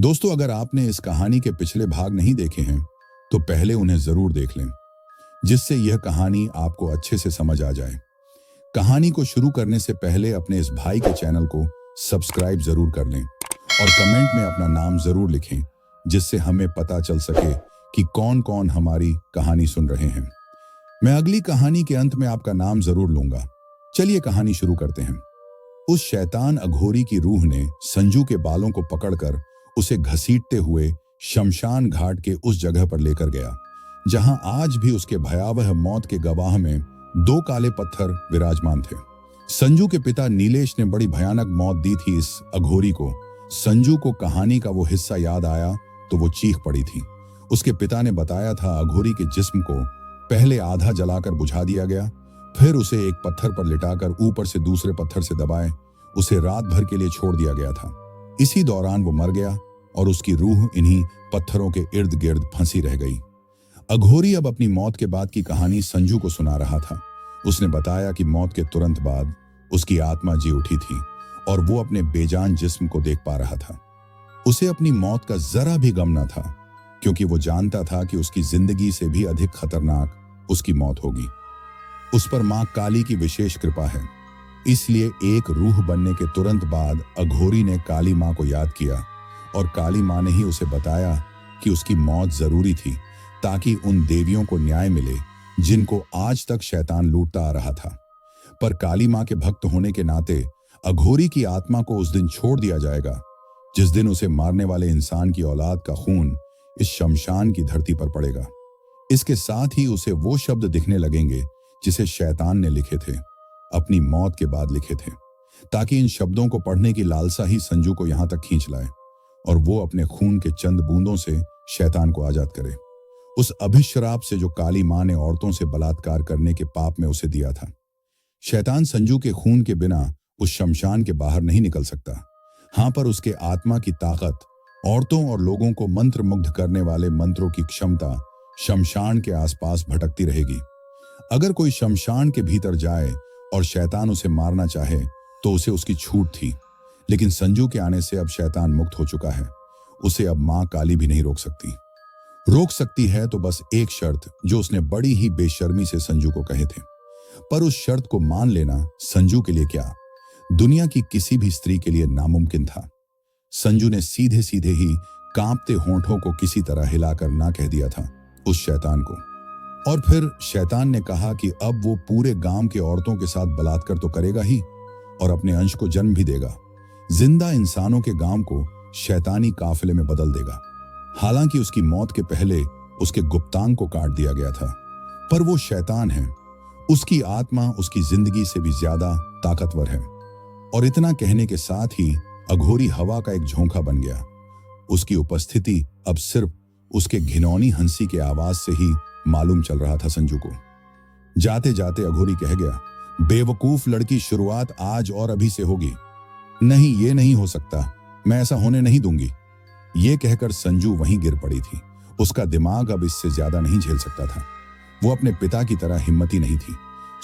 दोस्तों, अगर आपने इस कहानी के पिछले भाग नहीं देखे हैं तो पहले उन्हें जरूर देख लें, जिससे यह कहानी आपको अच्छे से समझ आ जाए। कहानी को शुरू करने से पहले अपने इस भाई के चैनल को सब्सक्राइब जरूर कर लें और कमेंट में अपना नाम जरूर लिखें, जिससे हमें पता चल सके कि कौन कौन हमारी कहानी सुन रहे हैं। मैं अगली कहानी के अंत में आपका नाम जरूर लूंगा। चलिए कहानी शुरू करते हैं। उस शैतान अघोरी की रूह ने संजू के बालों को पकड़कर उसे घसीटते हुए शमशान घाट के उस जगह पर लेकर गया जहां आज भी उसके भयावह मौत के गवाह में दो काले पत्थर विराजमान थे। संजू के पिता नीलेश ने बड़ी भयानक मौत दी थी इस अघोरी को। संजू को कहानी का वो हिस्सा याद आया तो वो चीख पड़ी थी। उसके पिता ने बताया था अघोरी के जिस्म को पहले आधा जलाकर बुझा दिया गया, फिर उसे एक पत्थर पर लिटाकर ऊपर से दूसरे पत्थर से दबाए उसे रात भर के लिए छोड़ दिया गया था। इसी दौरान वो मर गया और उसकी रूह इन्हीं पत्थरों के इर्द गिर्द फंसी रह गई। अघोरी अब अपनी मौत के बाद की कहानी संजू को सुना रहा था। उसने बताया कि मौत के तुरंत बाद उसकी आत्मा जी उठी थी और वो अपने बेजान जिस्म को देख पा रहा था। उसे अपनी मौत का जरा भी गम न था, क्योंकि वो जानता था कि उसकी जिंदगी से भी अधिक खतरनाक उसकी मौत होगी। उस पर मां काली की विशेष कृपा है, इसलिए एक रूह बनने के तुरंत बाद अघोरी ने काली मां को याद किया और काली मां ने ही उसे बताया कि उसकी मौत जरूरी थी ताकि उन देवियों को न्याय मिले जिनको आज तक शैतान लूटता आ रहा था। पर काली मां के भक्त होने के नाते अघोरी की आत्मा को उस दिन छोड़ दिया जाएगा जिस दिन उसे मारने वाले इंसान की औलाद का खून इस शमशान की धरती पर पड़ेगा। इसके साथ ही उसे वो शब्द दिखने लगेंगे जिसे शैतान ने लिखे थे, अपनी मौत के बाद लिखे थे, ताकि इन शब्दों को पढ़ने की लालसा ही संजू को यहां तक खींच लाए और वो अपने खून के चंद बूंदों से शैतान को आजाद करे, उस अभिश्राप से जो काली मां ने औरतों से बलात्कार करने के पाप में उसे दिया था। शैतान संजू के खून के बिना उस शमशान के बाहर नहीं निकल सकता। हां, पर उसके आत्मा की ताकत, औरतों और लोगों को मंत्र मुग्ध करने वाले मंत्रों की क्षमता शमशान के आसपास भटकती रहेगी। अगर कोई शमशान के भीतर जाए और शैतान उसे मारना चाहे तो उसे उसकी छूट थी, लेकिन संजू के आने से अब शैतान मुक्त हो चुका है। उसे अब मां काली भी नहीं रोक सकती। रोक सकती है तो बस एक शर्त, जो उसने बड़ी ही बेशर्मी से संजू को कहे थे। पर उस शर्त को मान लेना संजू के लिए क्या, दुनिया की किसी भी स्त्री के लिए नामुमकिन था। संजू ने सीधे सीधे ही कांपते होंठों को किसी तरह हिलाकर ना कह दिया था उस शैतान को। और फिर शैतान ने कहा कि अब वो पूरे गांव के औरतों के साथ बलात्कार तो करेगा ही और अपने अंश को जन्म भी देगा। जिंदा इंसानों के गांव को शैतानी काफिले में बदल देगा। हालांकि उसकी मौत के पहले उसके गुप्तांग को काट दिया गया था, पर वो शैतान है। उसकी आत्मा उसकी जिंदगी से भी ज्यादा ताकतवर है। और इतना कहने के साथ ही अघोरी हवा का एक झोंका बन गया। उसकी उपस्थिति अब सिर्फ उसके घिनौनी हंसी के आवाज से ही मालूम चल रहा था संजू को। जाते जाते अघोरी कह गया, बेवकूफ लड़की, शुरुआत आज और अभी से होगी। नहीं, ये नहीं हो सकता, मैं ऐसा होने नहीं दूंगी। ये कहकर संजू वहीं गिर पड़ी थी। उसका दिमाग अब इससे ज्यादा नहीं झेल सकता था। वो अपने पिता की तरह हिम्मती नहीं थी।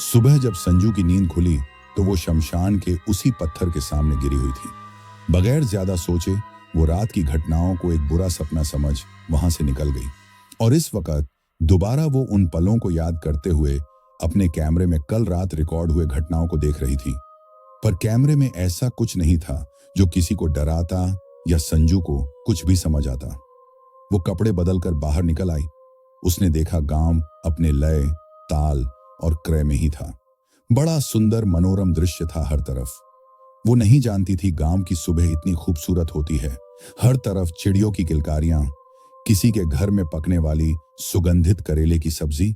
सुबह जब संजू की नींद खुली तो वो शमशान के उसी पत्थर के सामने गिरी हुई थी। बगैर ज्यादा सोचे वो रात की घटनाओं को एक बुरा सपना समझ वहां से निकल गई और इस वक्त दोबारा वो उन पलों को याद करते हुए अपने कैमरे में कल रात रिकॉर्ड हुए घटनाओं को देख रही थी। पर कैमरे में ऐसा कुछ नहीं था जो किसी को डराता या संजू को कुछ भी समझ आता। वो कपड़े बदलकर बाहर निकल आई। उसने देखा गांव अपने लय, ताल और क्रय में ही था। बड़ा सुंदर मनोरम दृश्य था हर तरफ। वो नहीं जानती थी गांव की सुबह इतनी खूबसूरत होती है। हर तरफ चिड़ियों की किलकारियां, किसी के घर में पकने वाली सुगंधित करेले की सब्जी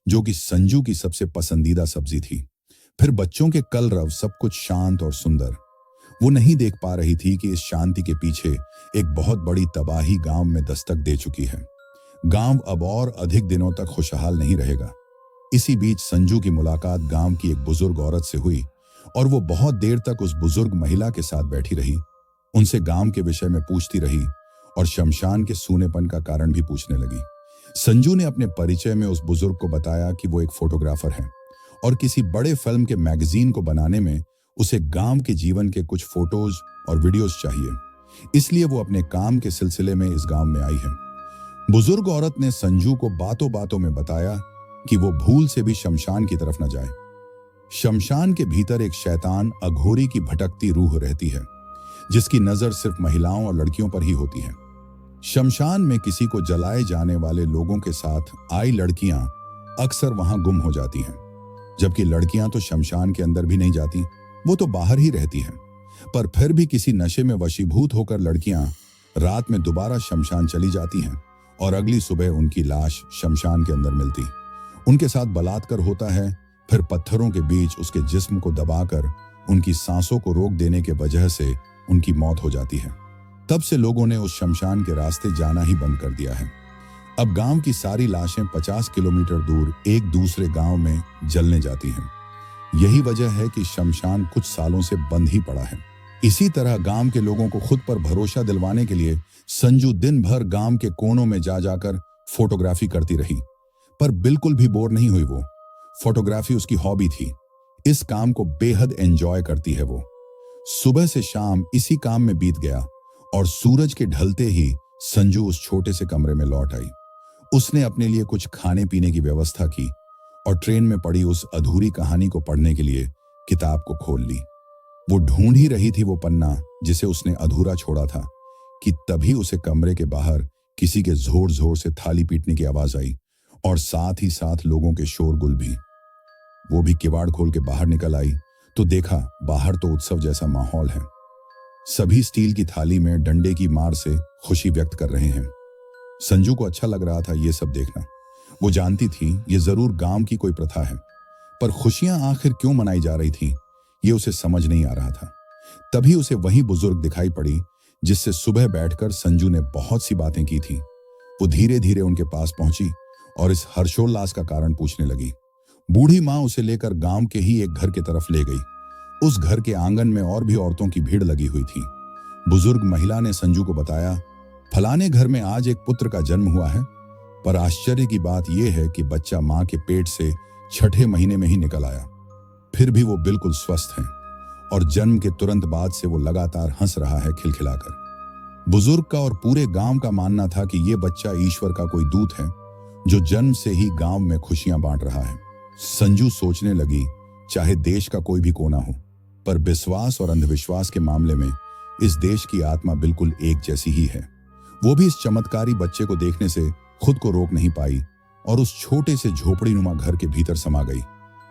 जो कि संजू की सबसे पसंदीदा सब्जी थी, फिर बच्चों के कलरव, सब कुछ शांत और सुंदर। वो नहीं देख पा रही थी कि इस शांति के पीछे एक बहुत बड़ी तबाही गांव में दस्तक दे चुकी है। गांव अब और अधिक दिनों तक खुशहाल नहीं रहेगा। इसी बीच संजू की मुलाकात गांव की एक बुजुर्ग औरत से हुई और वो बहुत देर तक उस बुजुर्ग महिला के साथ बैठी रही। उनसे गांव के विषय में पूछती रही और शमशान के सूनेपन का कारण भी पूछने लगी। संजू ने अपने परिचय में उस बुजुर्ग को बताया कि वो एक फोटोग्राफर है और किसी बड़े फिल्म के मैगजीन को बनाने में उसे गांव के जीवन के कुछ फोटोज और वीडियोस चाहिए। इसलिए वो अपने काम के सिलसिले में इस गांव में आई है। बुजुर्ग औरत ने संजू को बातों बातों में बताया कि वो भूल से भी शमशान की तरफ न जाए। शमशान के भीतर एक शैतान अघोरी की भटकती रूह रहती है, जिसकी नजर सिर्फ महिलाओं और लड़कियों पर ही होती है। शमशान में किसी को जलाए जाने वाले लोगों के साथ आई लड़कियां अक्सर वहां गुम हो जाती हैं, जबकि लड़कियां तो शमशान के अंदर भी नहीं जाती, वो तो बाहर ही रहती हैं। पर फिर भी किसी नशे में वशीभूत होकर लड़कियां रात में दोबारा शमशान चली जाती हैं और अगली सुबह उनकी लाश शमशान के अंदर मिलती। उनके साथ बलात्कार होता है, फिर पत्थरों के बीच उसके जिस्म को दबाकर उनकी सांसों को रोक देने के वजह से उनकी मौत हो जाती है। तब से लोगों ने उस शमशान के रास्ते जाना ही बंद कर दिया है। अब गांव की सारी लाशें 50 किलोमीटर दूर एक दूसरे गांव में जलने जाती हैं। यही वजह है कि शमशान कुछ सालों से बंद ही पड़ा है। इसी तरह गांव के लोगों को खुद पर भरोसा दिलवाने के लिए संजू दिन भर गांव के कोनों में जा जाकर फोटोग्राफी करती रही, पर बिल्कुल भी बोर नहीं हुई वो। फोटोग्राफी उसकी हॉबी थी। इस काम को बेहद एंजॉय करती है वो। सुबह से शाम इसी काम में बीत गया और सूरज के ढलते ही संजू उस छोटे से कमरे में लौट आई। उसने अपने लिए कुछ खाने पीने की व्यवस्था की और ट्रेन में पड़ी उस अधूरी कहानी को पढ़ने के लिए किताब को खोल ली। वो ढूंढ ही रही थी वो पन्ना जिसे उसने अधूरा छोड़ा था कि तभी उसे कमरे के बाहर किसी के जोर जोर से थाली पीटने की आवाज आई और साथ ही साथ लोगों के शोरगुल भी। वो भी किवाड़ खोल के बाहर निकल आई तो देखा बाहर तो उत्सव जैसा माहौल है। सभी स्टील की थाली में डंडे की मार से खुशी व्यक्त कर रहे हैं। संजू को अच्छा लग रहा था ये सब देखना। वो जानती थी ये जरूर गांव की कोई प्रथा है, पर खुशियां आखिर क्यों मनाई जा रही थी ये उसे समझ नहीं आ रहा था। तभी उसे वही बुजुर्ग दिखाई पड़ी जिससे सुबह बैठकर संजू ने बहुत सी बातें की थी। वो धीरे धीरे उनके पास पहुंची और इस हर्षोल्लास का कारण पूछने लगी। बूढ़ी माँ उसे लेकर गांव के ही एक घर की तरफ ले गई। उस घर के आंगन में और भी औरतों की भीड़ लगी हुई थी। बुजुर्ग महिला ने संजू को बताया, फलाने घर में आज एक पुत्र का जन्म हुआ है, पर आश्चर्य की बात यह है कि बच्चा मां के पेट से 6ठे महीने में ही निकल आया। फिर भी वो बिल्कुल स्वस्थ है और जन्म के तुरंत बाद से वो लगातार हंस रहा है खिलखिलाकर। बुजुर्ग का और पूरे गांव का मानना था कि ये बच्चा ईश्वर का कोई दूत है जो जन्म से ही गांव में खुशियां बांट रहा है। संजू सोचने लगी, चाहे देश का कोई भी कोना हो, पर विश्वास और अंधविश्वास के मामले में इस देश की आत्मा बिल्कुल एक जैसी ही है। वो भी इस चमत्कारी बच्चे को देखने से खुद को रोक नहीं पाई और उस छोटे से झोपड़ी नुमा घर के भीतर समा गई,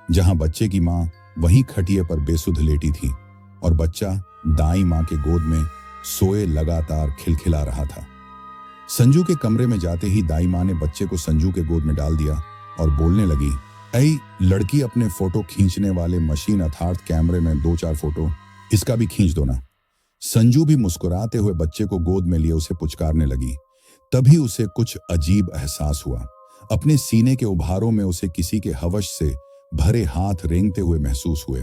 जहां बच्चे की मां वहीं खटिए पर बेसुध लेटी थी और बच्चा दाई मां के गोद में सोए लगातार खिलखिला रहा था। संजू के कमरे में जाते ही दाई मां ने बच्चे को संजू के गोद में डाल दिया और बोलने लगी, ऐ लड़की, अपने फोटो खींचने वाले मशीन अर्थात कैमरे में 2-4 फोटो इसका भी खींच दो ना। संजू भी मुस्कुराते हुए बच्चे को गोद में लिए उसे पुचकारने लगी। तभी उसे कुछ अजीब एहसास हुआ। अपने सीने के उभारों में उसे किसी के हवश से भरे हाथ रेंगते हुए महसूस हुए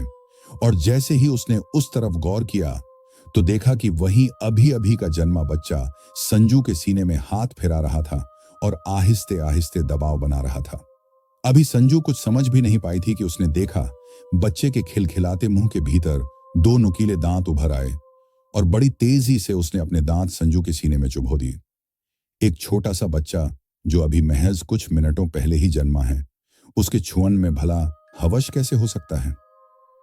और जैसे ही उसने उस तरफ गौर किया तो देखा कि वही अभी अभी का जन्मा बच्चा संजू के सीने में हाथ फिरा रहा था और आहिस्ते आहिस्ते दबाव बना रहा था। अभी संजू कुछ समझ भी नहीं पाई थी कि उसने देखा बच्चे के खिलखिलाते मुंह के भीतर 2 नुकीले दांत उभर आए और बड़ी तेजी से उसने अपने दांत संजू के सीने में चुभो दिए। एक छोटा सा बच्चा जो अभी महज कुछ मिनटों पहले ही जन्मा है, उसके छुअन में भला हवश कैसे हो सकता है।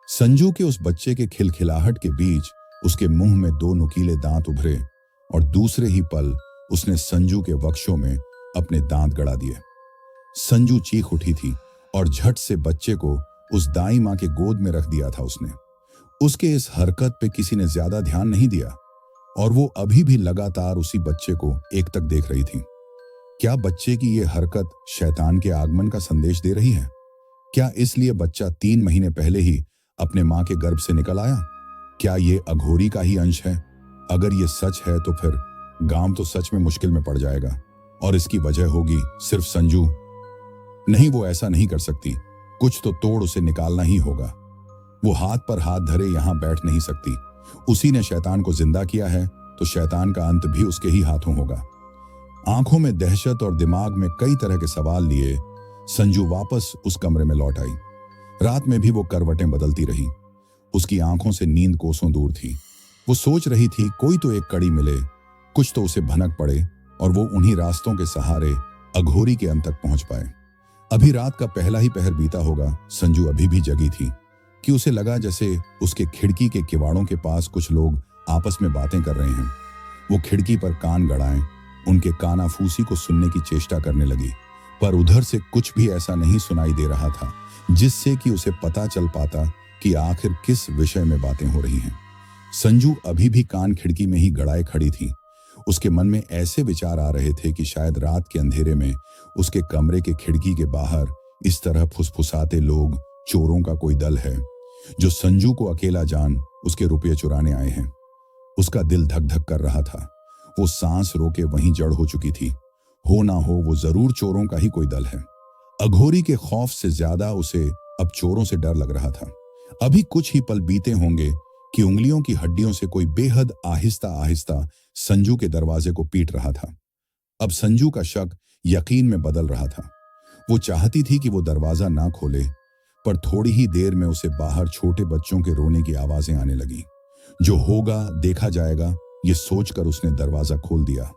संजू के उस बच्चे के खिलखिलाहट के बीच उसके मुंह में 2 नुकीले दांत उभरे और दूसरे ही पल उसने संजू के वक्षों में अपने दांत गड़ा दिए। संजू चीख उठी थी और झट से बच्चे को उस दाई मां के गोद में रख दिया था उसने। उसके इस हरकत पे किसी ने ज्यादा ध्यान नहीं दिया और वो अभी भी लगातार उसी बच्चे को एकटक देख रही थी। क्या बच्चे की ये हरकत शैतान के आगमन का संदेश दे रही है? क्या इसलिए बच्चा 3 महीने पहले ही अपने मां के गर्भ से निकल आया? क्या ये अघोरी का ही अंश है? अगर ये सच है तो फिर गांव तो सच में मुश्किल में पड़ जाएगा और इसकी वजह होगी सिर्फ संजू। नहीं, वो ऐसा नहीं कर सकती। कुछ तो तोड़ उसे निकालना ही होगा। वो हाथ पर हाथ धरे यहां बैठ नहीं सकती। उसी ने शैतान को जिंदा किया है तो शैतान का अंत भी उसके ही हाथों होगा। आंखों में दहशत और दिमाग में कई तरह के सवाल लिए संजू वापस उस कमरे में लौट आई। रात में भी वो करवटें बदलती रही। उसकी आंखों से नींद कोसों दूर थी। वो सोच रही थी कोई तो एक कड़ी मिले, कुछ तो उसे भनक पड़े और वो उन्हीं रास्तों के सहारे अघोरी के अंत तक पहुंच पाए। अभी रात का पहला ही पहर बीता होगा। संजू अभी भी जगी थी कि उसे लगा जैसे उसके खिड़की के किवाड़ों के पास कुछ लोग आपस में बातें कर रहे हैं। वो खिड़की पर कान गड़ाए उनके कानाफूसी को सुनने की चेष्टा करने लगी, पर उधर से कुछ भी ऐसा नहीं सुनाई दे रहा था जिससे कि उसे पता चल पाता कि आखिर किस विषय में बातें हो रही हैं। संजू अभी भी कान खिड़की में ही गड़ाए खड़ी थी। उसके मन में ऐसे विचार आ रहे थे कि शायद रात के अंधेरे में उसके कमरे के खिड़की के बाहर इस तरह फुसफुसाते लोग चोरों का कोई दल है जो संजू को अकेला जान उसके रुपये चुराने आए हैं। उसका दिल धक धक कर रहा था। वो सांस रोके वहीं जड़ हो चुकी थी। हो ना हो वो जरूर चोरों का ही कोई दल है। अघोरी के खौफ से ज्यादा उसे अब चोरों से डर लग रहा था। अभी कुछ ही पल बीते होंगे कि उंगलियों की हड्डियों से कोई बेहद आहिस्ता आहिस्ता संजू के दरवाजे को पीट रहा था। अब संजू का शक यकीन में बदल रहा था। वो चाहती थी कि वो दरवाजा ना खोले, पर थोड़ी ही देर में उसे बाहर छोटे बच्चों के रोने की आवाजें आने लगी। जो होगा देखा जाएगा, ये सोचकर उसने दरवाजा खोल दिया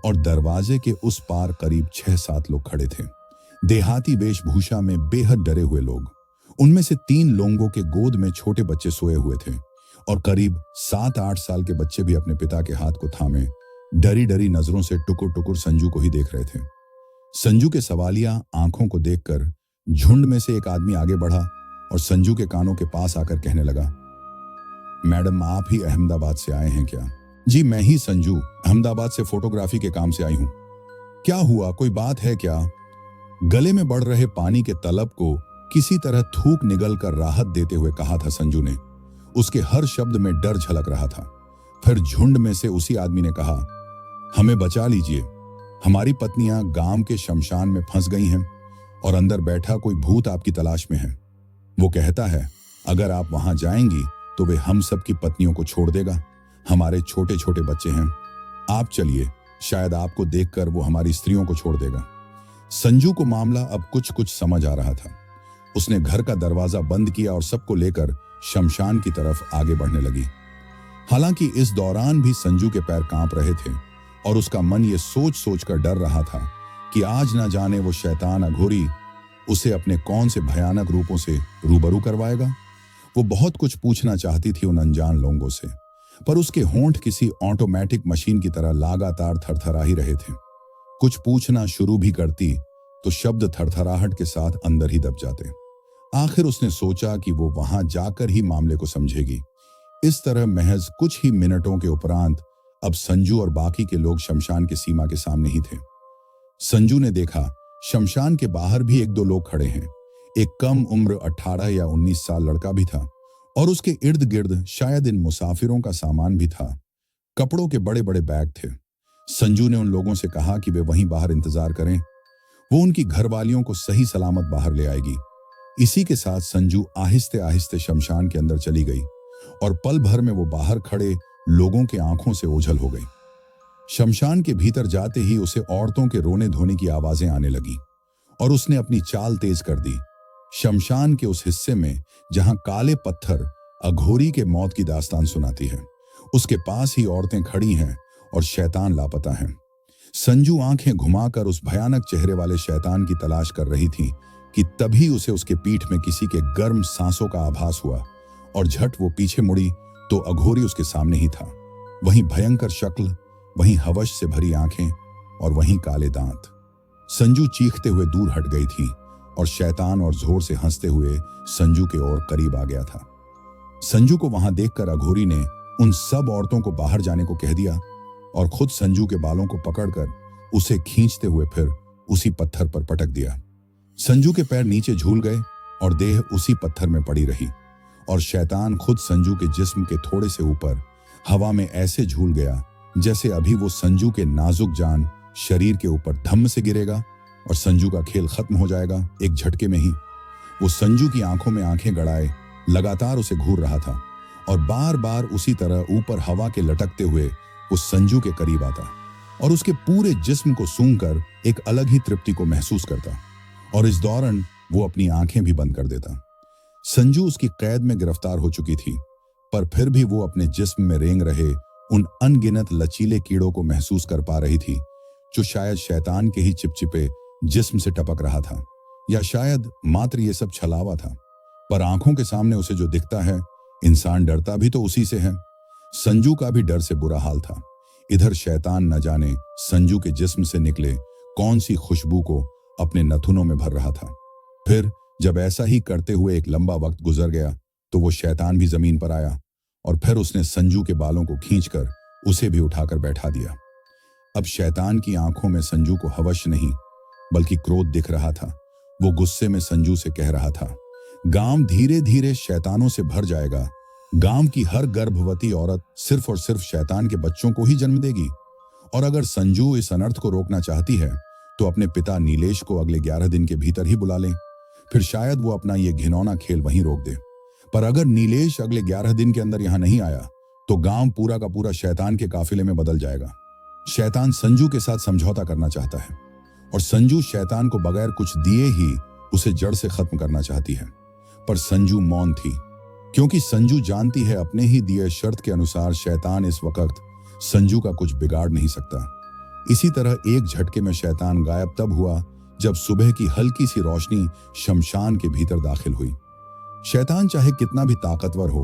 और दरवाजे के उस पार करीब 6-7 लोग खड़े थे। देहाती वेशभूषा में बेहद डरे हुए लोग। उनमें से 3 लोगों के गोद में छोटे बच्चे सोए हुए थे और करीब 7-8 साल के बच्चे भी अपने पिता के हाथ को थामे डरी डरी नजरों से टुकुर टुकुर संजू को ही देख रहे थे। संजू के सवालिया आंखों को देखकर झुंड में से एक आदमी आगे बढ़ा और संजू के कानों के पास आकर कहने लगा, मैडम आप ही अहमदाबाद से आए हैं क्या? जी मैं ही संजू, अहमदाबाद से फोटोग्राफी के काम से आई हूं। क्या हुआ, कोई बात है क्या? गले में बढ़ रहे पानी के तलब को किसी तरह थूक निगल कर राहत देते हुए कहा था संजू ने। उसके हर शब्द में डर झलक रहा था। फिर झुंड में से उसी आदमी ने कहा, हमें बचा लीजिए, हमारी पत्नियां गांव के शमशान में फंस गई हैं और अंदर बैठा कोई भूत आपकी तलाश में है। वो कहता है अगर आप वहां जाएंगी तो वे हम सब की पत्नियों को छोड़ देगा। हमारे छोटे छोटे बच्चे हैं, आप चलिए, शायद आपको देखकर वो हमारी स्त्रियों को छोड़ देगा। संजू को मामला अब कुछ कुछ समझ आ रहा था। उसने घर का दरवाजा बंद किया और सबको लेकर शमशान की तरफ आगे बढ़ने लगी। हालांकि इस दौरान भी संजू के पैर कांप रहे थे और उसका मन ये सोच सोच कर डर रहा था कि आज ना जाने वो शैतान अघोरी उसे अपने कौन से भयानक रूपों से रूबरू करवाएगा। वो बहुत कुछ पूछना चाहती थी उन अनजान लोगों से, पर उसके होंठ किसी ऑटोमेटिक मशीन की तरह लगातार थरथरा ही रहे थे। कुछ पूछना शुरू भी करती तो शब्द थरथराहट के साथ अंदर ही दब जाते। आखिर उसने सोचा कि वो वहां जाकर ही मामले को समझेगी। इस तरह महज कुछ ही मिनटों के उपरांत अब संजू और बाकी के लोग शमशान के सीमा के सामने ही थे। संजू ने देखा शमशान के बाहर भी 1-2 लोग खड़े हैं। एक कम उम्र 18 या 19 साल लड़का भी था और उसके इर्द गिर्द शायद इन मुसाफिरों का सामान भी था। कपड़ों के बड़े बड़े बैग थे। संजू ने उन लोगों से कहा कि वे वहीं बाहर इंतजार करें, वो उनकी घरवालियों को सही सलामत बाहर ले आएगी। इसी के साथ संजू आहिस्ते आहिस्ते शमशान के अंदर चली गई और पल भर में वो बाहर खड़े लोगों के आंखों से ओझल हो गई। शमशान के भीतर जाते ही उसे औरतों के रोने धोने की आवाजें आने लगी और उसने अपनी चाल तेज कर दी। शमशान के उस हिस्से में जहां काले पत्थर अघोरी के मौत की दास्तान सुनाती है, उसके पास ही औरतें खड़ी हैं और शैतान लापता है। संजू आंखें घुमाकर उस भयानक चेहरे वाले शैतान की तलाश कर रही थी कि तभी उसे उसके पीठ में किसी के गर्म सांसों का आभास हुआ और झट वो पीछे मुड़ी तो अघोरी उसके सामने ही था। वहीं भयंकर शक्ल, वहीं हवश से भरी आंखें और वहीं काले दांत। संजू चीखते हुए दूर हट गई थी और शैतान और जोर से हंसते हुए संजू के ओर करीब आ गया था। संजू को वहां देखकर अघोरी ने उन सब औरतों को बाहर जाने को कह दिया और खुद संजू के बालों को पकड़कर उसे खींचते हुए फिर उसी पत्थर पर पटक दिया। संजू के पैर नीचे झूल गए और देह उसी पत्थर में पड़ी रही और शैतान खुद संजू के जिस्म के थोड़े से ऊपर हवा में ऐसे झूल गया जैसे अभी वो संजू के नाजुक जान शरीर के ऊपर धम्म से गिरेगा और संजू का खेल खत्म हो जाएगा एक झटके में ही। वो संजू की आंखों में आंखें गड़ाए लगातार उसे घूर रहा था और बार बार उसी तरह ऊपर हवा के लटकते हुए वो संजू के करीब आता और उसके पूरे जिस्म को सूंघकर एक अलग ही तृप्ति को महसूस करता और इस दौरान वो अपनी आंखें भी बंद कर देता। संजू उसकी कैद में गिरफ्तार हो चुकी थी, पर फिर भी वो अपने जिस्म में रेंग रहे उन अनगिनत लचीले कीड़ों को महसूस कर पा रही थी, जो शायद शैतान के ही चिपचिपे जिस्म से टपक रहा था, या शायद मात्र ये सब छलावा था। पर आंखों के सामने उसे जो दिखता है, इंसान डरता भी तो उसी से है। संजू का भी डर से बुरा हाल था। इधर शैतान न जाने संजू के जिस्म से निकले कौन सी खुशबू को अपने नथुनों में भर रहा था। फिर जब ऐसा ही करते हुए एक लंबा वक्त गुजर गया, तो वो शैतान भी जमीन पर आया और फिर उसने संजू के बालों को खींचकर उसे भी उठाकर बैठा दिया। अब शैतान की आंखों में संजू को हवश नहीं, बल्कि क्रोध दिख रहा था। वो गुस्से में संजू से कह रहा था, गांव धीरे धीरे शैतानों से भर जाएगा। गांव की हर गर्भवती औरत सिर्फ और सिर्फ शैतान के बच्चों को ही जन्म देगी। और अगर संजू इस अनर्थ को रोकना चाहती है, तो अपने पिता नीलेश को अगले 11 दिन के भीतर ही बुला लें। फिर शायद वो अपना ये घिनौना खेल वहीं रोक दे। पर अगर नीलेश अगले 11 दिन के अंदर यहाँ नहीं आया, तो गांव पूरा का पूरा शैतान के काफिले में बदल जाएगा। शैतान संजू के साथ समझौता करना चाहता है, और संजू शैतान को बगैर कुछ दिए ही उसे जड़ से खत्म करना चाहती है। पर संजू मौन थी, क्योंकि संजू जानती है अपने ही दिए शर्त के अनुसार शैतान इस वक्त संजू का कुछ बिगाड़ नहीं सकता। इसी तरह एक झटके में शैतान गायब तब हुआ जब सुबह की हल्की सी रोशनी शमशान के भीतर दाखिल हुई। शैतान चाहे कितना भी ताकतवर हो,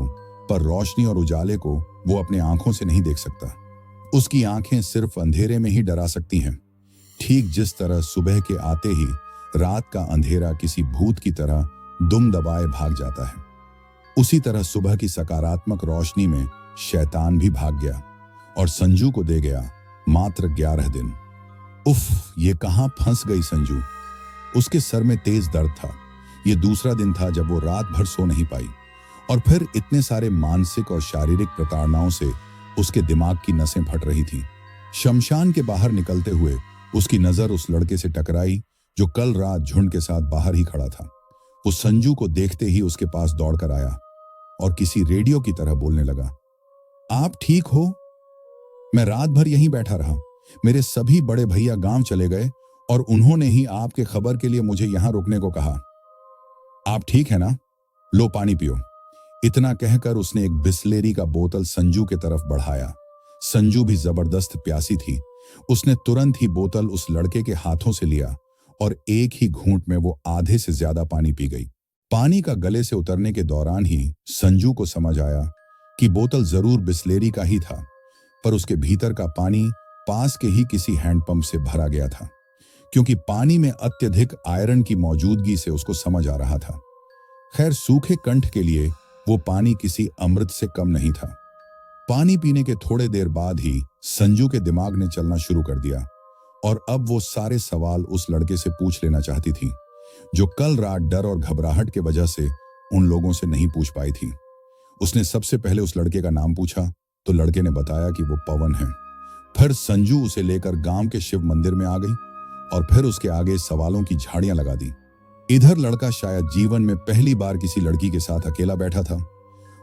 पर रोशनी और उजाले को वो अपने आंखों से नहीं देख सकता। उसकी आंखें सिर्फ अंधेरे में ही डरा सकती हैं। ठीक जिस तरह सुबह के आते ही रात का अंधेरा किसी भूत की तरह दुम दबाए भाग जाता है, उसी तरह सुबह की सकारात्मक रोशनी में शैतान भी भाग गया और संजू को दे गया मात्र 11 दिन। उफ, ये कहां फंस गई संजू। उसके सर में तेज दर्द था। ये दूसरा दिन था जब वो रात भर सो नहीं पाई, और फिर इतने सारे मानसिक और शारीरिक प्रताड़नाओं से उसके दिमाग की नसें फट रही थीं। शमशान के बाहर निकलते हुए उसकी नजर उस लड़के से टकराई जो कल रात झुंड के साथ बाहर ही खड़ा था। वो संजू को देखते ही उसके पास दौड़कर आया और किसी रेडियो की तरह बोलने लगा, आप ठीक हो? मैं रात भर यहीं बैठा रहा। मेरे सभी बड़े भैया गांव चले गए और उन्होंने ही आपके खबर के लिए मुझे यहां रुकने को कहा। आप ठीक है ना? लो पानी पियो। इतना कहकर उसने एक बिस्लेरी का बोतल संजू के तरफ बढ़ाया। संजू भी जबरदस्त प्यासी थी। उसने तुरंत ही बोतल उस लड़के के हाथों से लिया और एक ही घूंट में वो आधे से ज्यादा पानी पी गई। पानी का गले से उतरने के दौरान ही संजू को समझ आया कि बोतल जरूर बिस्लेरी का ही था, पर उसके भीतर का पानी पास के ही किसी हैंडपंप से भरा गया था, क्योंकि पानी में अत्यधिक आयरन की मौजूदगी से उसको समझ आ रहा था। खैर, सूखे कंठ के लिए वो पानी किसी अमृत से कम नहीं था। पानी पीने के थोड़े देर बाद ही संजू के दिमाग ने चलना शुरू कर दिया, और अब वो सारे सवाल उस लड़के से पूछ लेना चाहती थी, जो कल रात डर और घबराहट के वजह से उन लोगों से नहीं पूछ पाई थी। उसने सबसे पहले उस लड़के का नाम पूछा, तो लड़के ने बताया कि वो पवन है। फिर संजू उसे लेकर गांव के शिव मंदिर में आ गई और फिर उसके आगे सवालों की झाड़ियां लगा दी। इधर लड़का शायद जीवन में पहली बार किसी लड़की के साथ अकेला बैठा था,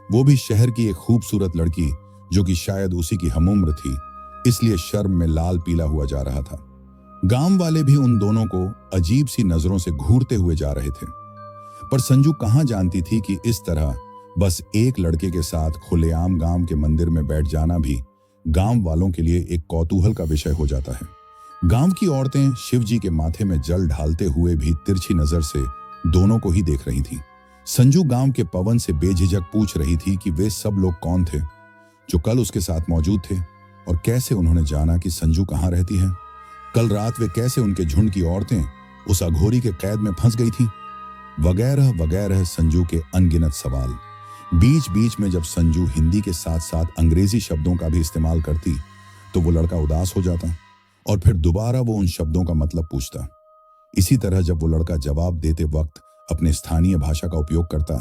वो भी शहर की एक खूबसूरत लड़की जो कि शायद उसी की हमउम्र थी, इसलिए शर्म में लाल पीला हुआ जा रहा था। गांव वाले भी उन दोनों को अजीब सी नजरों से घूरते हुए जा रहे थे, पर संजू कहां जानती थी कि इस तरह बस एक लड़के के साथ खुलेआम गांव के मंदिर में बैठ जाना भी गांव वालों के लिए एक कौतूहल का विषय हो जाता है। गांव की औरतें शिव जी के माथे में जल ढालते हुए भी तिरछी नजर से दोनों को ही देख रही थीं। संजू गांव के पवन से बेझिझक पूछ रही थी कि वे सब लोग कौन थे जो कल उसके साथ मौजूद थे, और कैसे उन्होंने जाना कि संजू कहाँ रहती है। कल रात वे कैसे उनके झुंड की औरतें उस अघोरी के कैद में फंस गई थीं, वगैरह वगैरह संजू के अनगिनत सवाल। बीच बीच में जब संजू हिंदी के साथ साथ अंग्रेजी शब्दों का भी इस्तेमाल करती, तो वो लड़का उदास हो जाता और फिर दोबारा वो उन शब्दों का मतलब पूछता। इसी तरह जब वो लड़का जवाब देते वक्त अपने स्थानीय भाषा का उपयोग करता,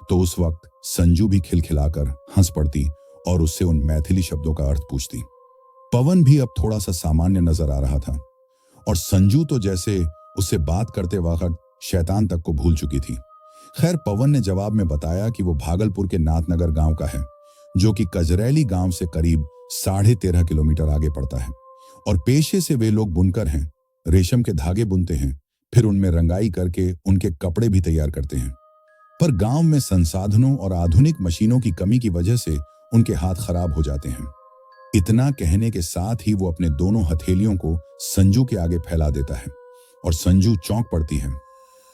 तो उस वक्त संजू भी खिलखिलाकर हंस पड़ती और उससे उन मैथिली शब्दों का अर्थ पूछती। पवन भी अब थोड़ा सा सामान्य नजर आ रहा था, और संजू तो जैसे उससे बात करते वक्त शैतान तक को भूल चुकी थी। खैर, पवन ने जवाब में बताया कि वो भागलपुर के नाथनगर गांव का है, जो कि कजरैली गांव से करीब 13.5 किलोमीटर आगे पड़ता है, और पेशे से वे लोग बुनकर हैं। रेशम के धागे बुनते हैं, फिर उनमें रंगाई करके उनके कपड़े भी तैयार करते हैं। पर गांव में संसाधनों और आधुनिक मशीनों की कमी की वजह से उनके हाथ खराब हो जाते हैं। इतना कहने के साथ ही वो अपने दोनों हथेलियों को संजू के आगे फैला देता है और संजू चौंक पड़ती है।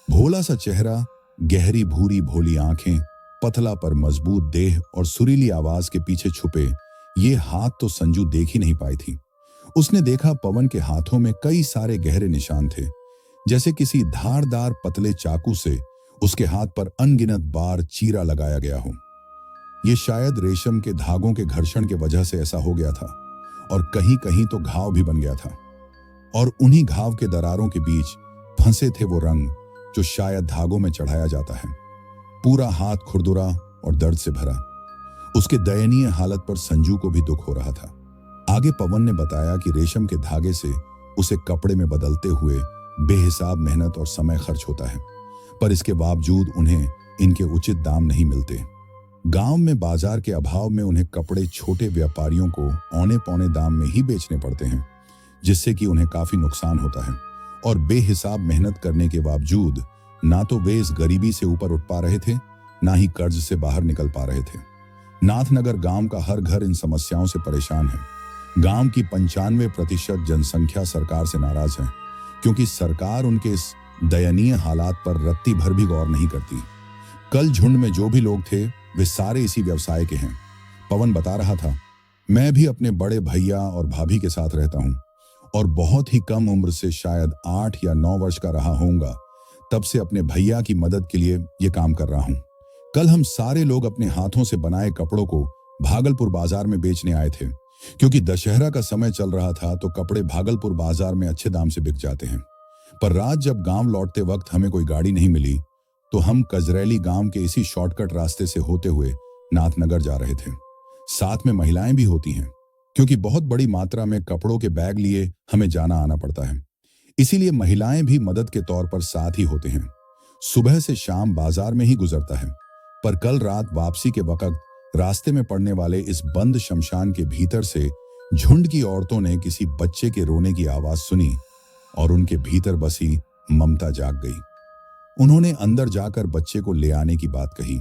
भोला सा चेहरा, गहरी भूरी भोली आंखें, पतला पर मजबूत देह और सुरीली आवाज के पीछे छुपे ये हाथ तो संजू देख ही नहीं पाई थी। उसने देखा पवन के हाथों में कई सारे गहरे निशान थे, जैसे किसी धारदार पतले चाकू से उसके हाथ पर अनगिनत बार चीरा लगाया गया हो। ये शायद रेशम के धागों के घर्षण के वजह से ऐसा हो गया था और कहीं कहीं तो घाव भी बन गया था। और उन्हीं घाव के दरारों के बीच फंसे थे वो रंग जो शायद धागों में चढ़ाया जाता है। पूरा हाथ खुरदुरा और दर्द से भरा। उसके दयनीय हालत पर संजू को भी दुख हो रहा था। आगे पवन ने बताया कि रेशम के धागे से उसे कपड़े में बदलते हुए बेहिसाब मेहनत और समय खर्च होता है, पर इसके बावजूद उन्हें इनके उचित दाम नहीं मिलते। गांव में बाजार के अभाव में उन्हें कपड़े छोटे व्यापारियों को औने पौने दाम में ही बेचने पड़ते हैं, जिससे कि उन्हें काफी नुकसान होता है। और बेहिसाब मेहनत करने के बावजूद ना तो वे इस गरीबी से ऊपर उठ पा रहे थे, ना ही कर्ज से बाहर निकल पा रहे थे। नाथनगर गांव का हर घर इन समस्याओं से परेशान है। गांव की 95% जनसंख्या सरकार से नाराज है, क्योंकि सरकार उनके इस दयनीय हालात पर रत्ती भर भी गौर नहीं करती। कल झुंड में जो भी लोग थे वे सारे इसी व्यवसाय के हैं। पवन बता रहा था, मैं भी अपने बड़े भैया और भाभी के साथ रहता हूं और बहुत ही कम उम्र से, शायद 8 या 9 वर्ष का रहा होऊंगा, तब से अपने भैया की मदद के लिए ये काम कर रहा हूं। कल हम सारे लोग अपने हाथों से बनाए कपड़ों को भागलपुर बाजार में बेचने आए थे, क्योंकि दशहरा का समय चल रहा था तो कपड़े भागलपुर बाजार में अच्छे दाम से बिक जाते हैं। पर रात जब गांव लौटते वक्त हमें कोई गाड़ी नहीं मिली तो हम कजरैली गांव के इसी शॉर्टकट रास्ते से होते हुए नाथनगर जा रहे थे। साथ में महिलाएं भी होती हैं, क्योंकि बहुत बड़ी मात्रा में कपड़ों के बैग लिए हमें जाना आना पड़ता है, इसीलिए महिलाएं भी मदद के तौर पर साथ ही होते हैं। सुबह से शाम बाजार में ही गुजरता है, पर कल रात वापसी के वक्त रास्ते में पड़ने वाले इस बंद शमशान के भीतर से झुंड की औरतों ने किसी बच्चे के रोने की आवाज सुनी और उनके भीतर बसी ममता जाग गई। उन्होंने अंदर जाकर बच्चे को ले आने की बात कही,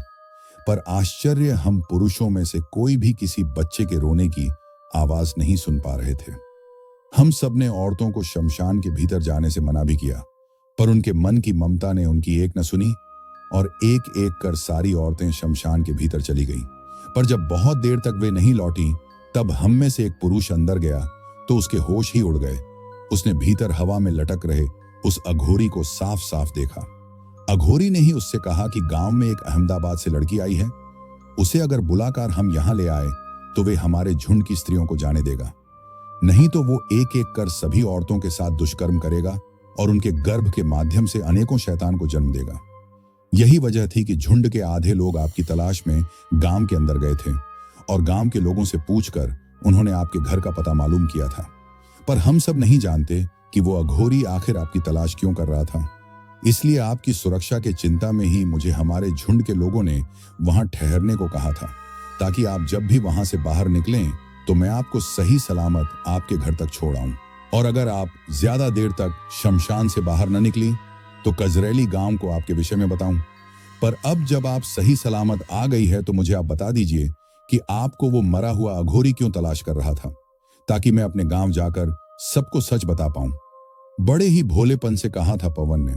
पर आश्चर्य, हम पुरुषों में से कोई भी किसी बच्चे के रोने की आवाज नहीं सुन पा रहे थे। हम सब ने औरतों को शमशान के भीतर जाने से मना भी किया, पर उनके मन की ममता ने उनकी एक न सुनी और एक एक कर सारी औरतें शमशान के भीतर चली गईं। पर जब बहुत देर तक वे नहीं लौटी, तब हम में से एक पुरुष अंदर गया तो उसके होश ही उड़ गए। उसने भीतर हवा में लटक रहे उस अघोरी को साफ साफ देखा। अघोरी ने ही उससे कहा कि गांव में एक अहमदाबाद से लड़की आई है, उसे अगर बुलाकर हम यहां ले आए तो वे हमारे झुंड की स्त्रियों को जाने देगा, नहीं तो वो एक एक कर सभी औरतों के साथ दुष्कर्म करेगा और उनके गर्भ के माध्यम से अनेकों शैतान को जन्म देगा। यही वजह थी कि झुंड के आधे लोग आपकी तलाश में गांव के अंदर गए थे और गांव के लोगों से पूछकर उन्होंने आपके घर का पता मालूम किया था। पर हम सब नहीं जानते कि वो अघोरी आखिर आपकी तलाश क्यों कर रहा था। इसलिए आपकी सुरक्षा के चिंता में ही मुझे हमारे झुंड के लोगों ने वहां ठहरने को कहा था, ताकि आप जब भी वहां से बाहर निकलें तो मैं आपको सही सलामत आपके घर तक छोड़ आऊं। और अगर आप ज्यादा देर तक शमशान से बाहर न निकली तो कजरैली गांव को आपके विषय में बताऊं। पर अब जब आप सही सलामत आ गई है तो मुझे आप बता दीजिए कि आपको वो मरा हुआ अघोरी क्यों तलाश कर रहा था, ताकि मैं अपने गांव जाकर सबको सच बता पाऊं। बड़े ही भोलेपन से कहा था पवन ने,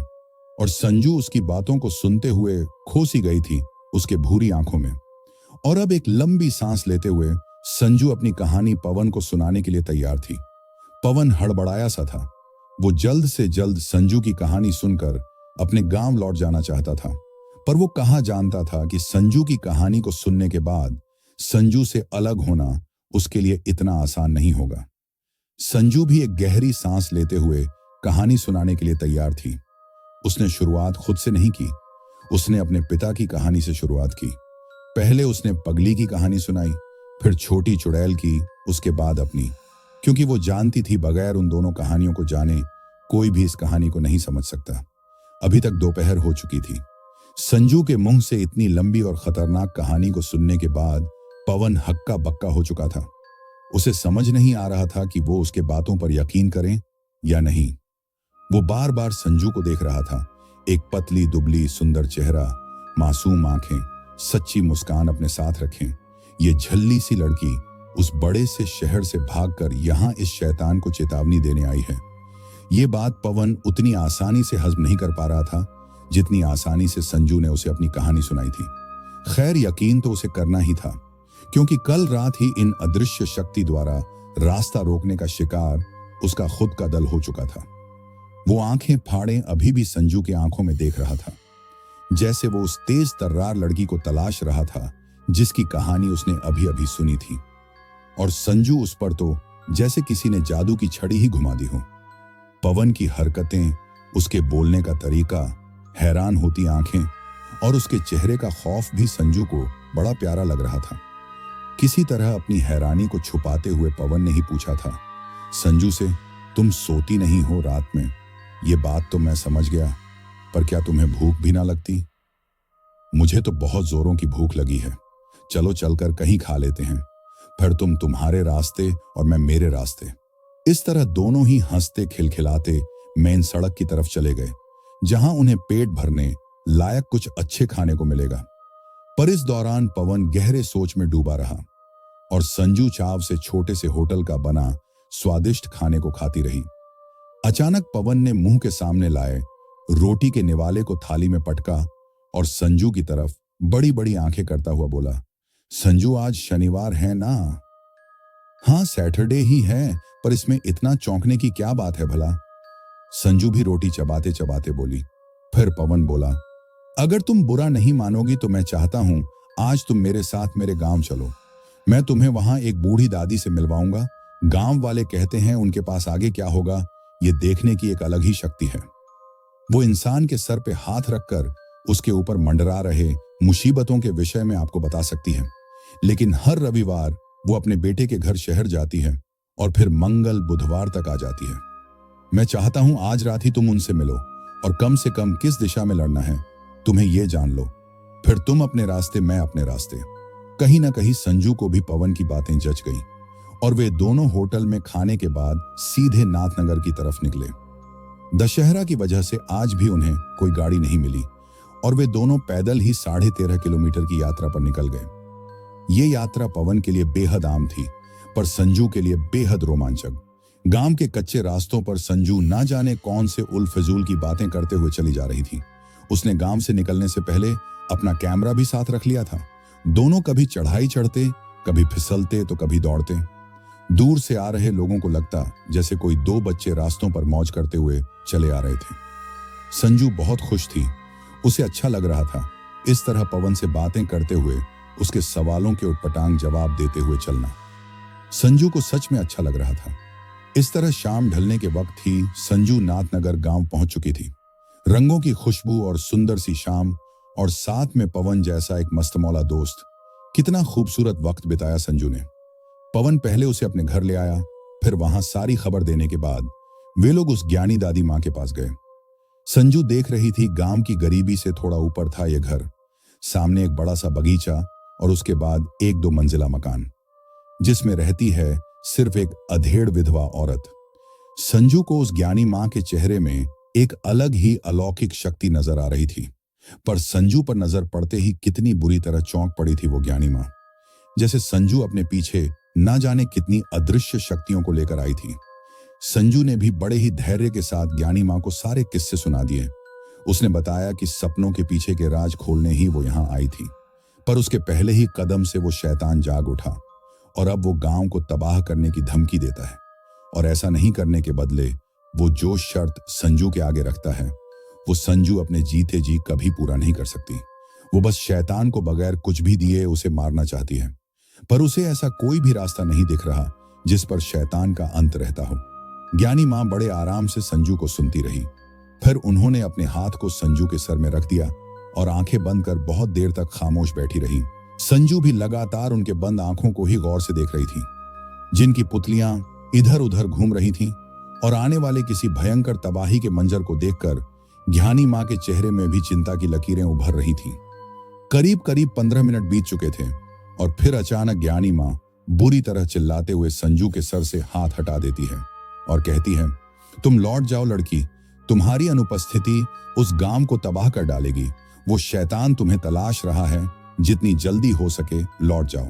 और संजू उसकी बातों को सुनते हुए खो सी गई थी उसके भूरी आंखों में। और अब एक लंबी सांस लेते हुए संजू अपनी कहानी पवन को सुनाने के लिए तैयार थी। पवन हड़बड़ाया सा था। वो जल्द से जल्द संजू की कहानी सुनकर अपने गांव लौट जाना चाहता था, पर वो कहाँ जानता था कि संजू की कहानी को सुनने के बाद संजू से अलग होना उसके लिए इतना आसान नहीं होगा। संजू भी एक गहरी सांस लेते हुए कहानी सुनाने के लिए तैयार थी। उसने शुरुआत खुद से नहीं की, उसने अपने पिता की कहानी से शुरुआत की। पहले उसने पगली की कहानी सुनाई, फिर छोटी चुड़ैल की, उसके बाद अपनी, क्योंकि वो जानती थी बगैर उन दोनों कहानियों को जाने कोई भी इस कहानी को नहीं समझ सकता। अभी तक दोपहर हो चुकी थी। संजू के मुंह से इतनी लंबी और खतरनाक कहानी को सुनने के बाद पवन हक्का बक्का हो चुका था। उसे समझ नहीं आ रहा था कि वो उसके बातों पर यकीन करें या नहीं। वो बार बार संजू को देख रहा था। एक पतली दुबली सुंदर चेहरा, मासूम आंखें, सच्ची मुस्कान अपने साथ रखें। ये झल्ली सी लड़की उस बड़े से शहर से भागकर यहां इस शैतान को चेतावनी देने आई है। ये बात पवन उतनी आसानी से हजम नहीं कर पा रहा था जितनी आसानी से संजू ने उसे अपनी कहानी सुनाई थी। खैर, यकीन तो उसे करना ही था, क्योंकि कल रात ही इन अदृश्य शक्ति द्वारा रास्ता रोकने का शिकार उसका खुद का दल हो चुका था। वो आंखें फाड़े अभी भी संजू की आंखों में देख रहा था, जैसे वो उस तेज तर्रार लड़की को तलाश रहा था जिसकी कहानी उसने अभी अभी सुनी थी। और संजू उस पर तो जैसे किसी ने जादू की छड़ी ही घुमा दी हो। पवन की हरकतें, उसके बोलने का तरीका, हैरान होती आंखें और उसके चेहरे का खौफ भी संजू को बड़ा प्यारा लग रहा था। किसी तरह अपनी हैरानी को छुपाते हुए पवन ने ही पूछा था संजू से, तुम सोती नहीं हो रात में? ये बात तो मैं समझ गया, पर क्या तुम्हें भूख भी ना लगती? मुझे तो बहुत जोरों की भूख लगी है, चलो चलकर कहीं खा लेते हैं, फिर तुम तुम्हारे रास्ते और मैं मेरे रास्ते। इस तरह दोनों ही हंसते खिलखिलाते मेन सड़क की तरफ चले गए, जहां उन्हें पेट भरने लायक कुछ अच्छे खाने को मिलेगा। पर इस दौरान पवन गहरे सोच में डूबा रहा और संजू चाव से छोटे से होटल का बना स्वादिष्ट खाने को खाती रही। अचानक पवन ने मुंह के सामने लाए रोटी के निवाले को थाली में पटका और संजू की तरफ बड़ी बड़ी आंखें करता हुआ बोला, संजू, आज शनिवार है ना? हाँ, सैटरडे ही है, पर इसमें इतना चौंकने की क्या बात है भला? संजू भी रोटी चबाते चबाते बोली। फिर पवन बोला, अगर तुम बुरा नहीं मानोगी तो मैं चाहता हूं आज तुम मेरे साथ मेरे गांव चलो। मैं तुम्हें वहां एक बूढ़ी दादी से मिलवाऊंगा। गांव वाले कहते हैं उनके पास आगे क्या होगा ये देखने की एक अलग ही शक्ति है। वो इंसान के सर पे हाथ रखकर उसके ऊपर मंडरा रहे मुसीबतों के विषय में आपको बता सकती है, लेकिन हर रविवार वो अपने बेटे के घर शहर जाती है और फिर मंगल बुधवार तक आ जाती है। मैं चाहता हूं आज रात ही तुम उनसे मिलो और कम से कम किस दिशा में लड़ना है तुम्हें ये जान लो, फिर तुम अपने रास्ते, मैं अपने रास्ते। कहीं ना कहीं संजू को भी पवन की बातें जच गईं और वे दोनों होटल में खाने के बाद सीधे नाथनगर की तरफ निकले। दशहरा की वजह से आज भी उन्हें कोई गाड़ी नहीं मिली और वे दोनों पैदल ही 13.5 किलोमीटर की यात्रा पर निकल गए। ये यात्रा पवन के लिए बेहद आम थी, पर संजू के लिए बेहद रोमांचक। गांव के कच्चे रास्तों पर संजू ना जाने कौन से उल फिजूल की बातें करते हुए चली जा रही थी। उसने गांव से निकलने से पहले अपना कैमरा भी साथ रख लिया था। दोनों कभी चढ़ाई चढ़ते, कभी फिसलते तो कभी दौड़ते। दूर से आ रहे लोगों को लगता जैसे कोई दो बच्चे रास्तों पर मौज करते हुए चले आ रहे थे। संजू बहुत खुश थी, उसे अच्छा लग रहा था इस तरह पवन से बातें करते हुए उसके सवालों के उटपटांग जवाब देते हुए चलना। संजू को सच में अच्छा लग रहा था। इस तरह शाम ढलने के वक्त ही संजू नाथनगर गांव पहुंच चुकी थी। रंगों की खुशबू और सुंदर सी शाम और साथ में पवन जैसा एक मस्तमौला दोस्त। कितना खूबसूरत वक्त बिताया संजू ने। पवन पहले उसे अपने घर ले आया, फिर वहां सारी खबर देने के बाद वे लोग उस ज्ञानी दादी मां के पास गए। संजू देख रही थी गांव की गरीबी से थोड़ा ऊपर था यह घर। सामने एक बड़ा सा बगीचा और उसके बाद 1-2 मंजिला मकान, जिसमें रहती है सिर्फ एक अधेड़ विधवा औरत। संजू को उस ज्ञानी मां के चेहरे में एक अलग ही अलौकिक शक्ति नजर आ रही थी, पर संजू पर नजर पड़ते ही कितनी बुरी तरह चौंक पड़ी थी वो ज्ञानी मां। जैसे संजू अपने पीछे ना जाने कितनी अदृश्य शक्तियों को लेकर आई थी। संजू ने भी बड़े ही धैर्य के साथ ज्ञानी मां को सारे किस्से सुना दिए। उसने बताया कि सपनों के पीछे के राज खोलने ही वो यहां आई थी, पर उसके पहले ही कदम से वो शैतान जाग उठा और अब वो गांव को तबाह करने की धमकी देता है। और ऐसा नहीं करने के बदले वो जो शर्त संजू के आगे रखता है वो संजू अपने जीते जी कभी पूरा नहीं कर सकती। वो बस शैतान को बगैर कुछ भी दिए उसे मारना चाहती है, पर उसे ऐसा कोई भी रास्ता नहीं दिख रहा जिस पर शैतान का अंत रहता हो। ज्ञानी मां बड़े आराम से संजू को सुनती रही। फिर उन्होंने अपने हाथ को संजू के सर में रख दिया और आंखें बंद कर बहुत देर तक खामोश बैठी रही। संजू भी लगातार उनके बंद आंखों को ही गौर से देख रही थी, जिनकी पुतलियां इधर उधर घूम रही थीं और आने वाले किसी भयंकर तबाही के मंजर को देखकर ज्ञानी मां के चेहरे में भी चिंता की लकीरें उभर रही थीं। करीब करीब 15 मिनट बीत चुके थे और फिर अचानक ज्ञानी मां बुरी तरह चिल्लाते हुए संजू के सर से हाथ हटा देती है और कहती है, तुम लौट जाओ लड़की, तुम्हारी अनुपस्थिति उस गांव को तबाह कर डालेगी। वो शैतान तुम्हें तलाश रहा है। जितनी जल्दी हो सके लौट जाओ।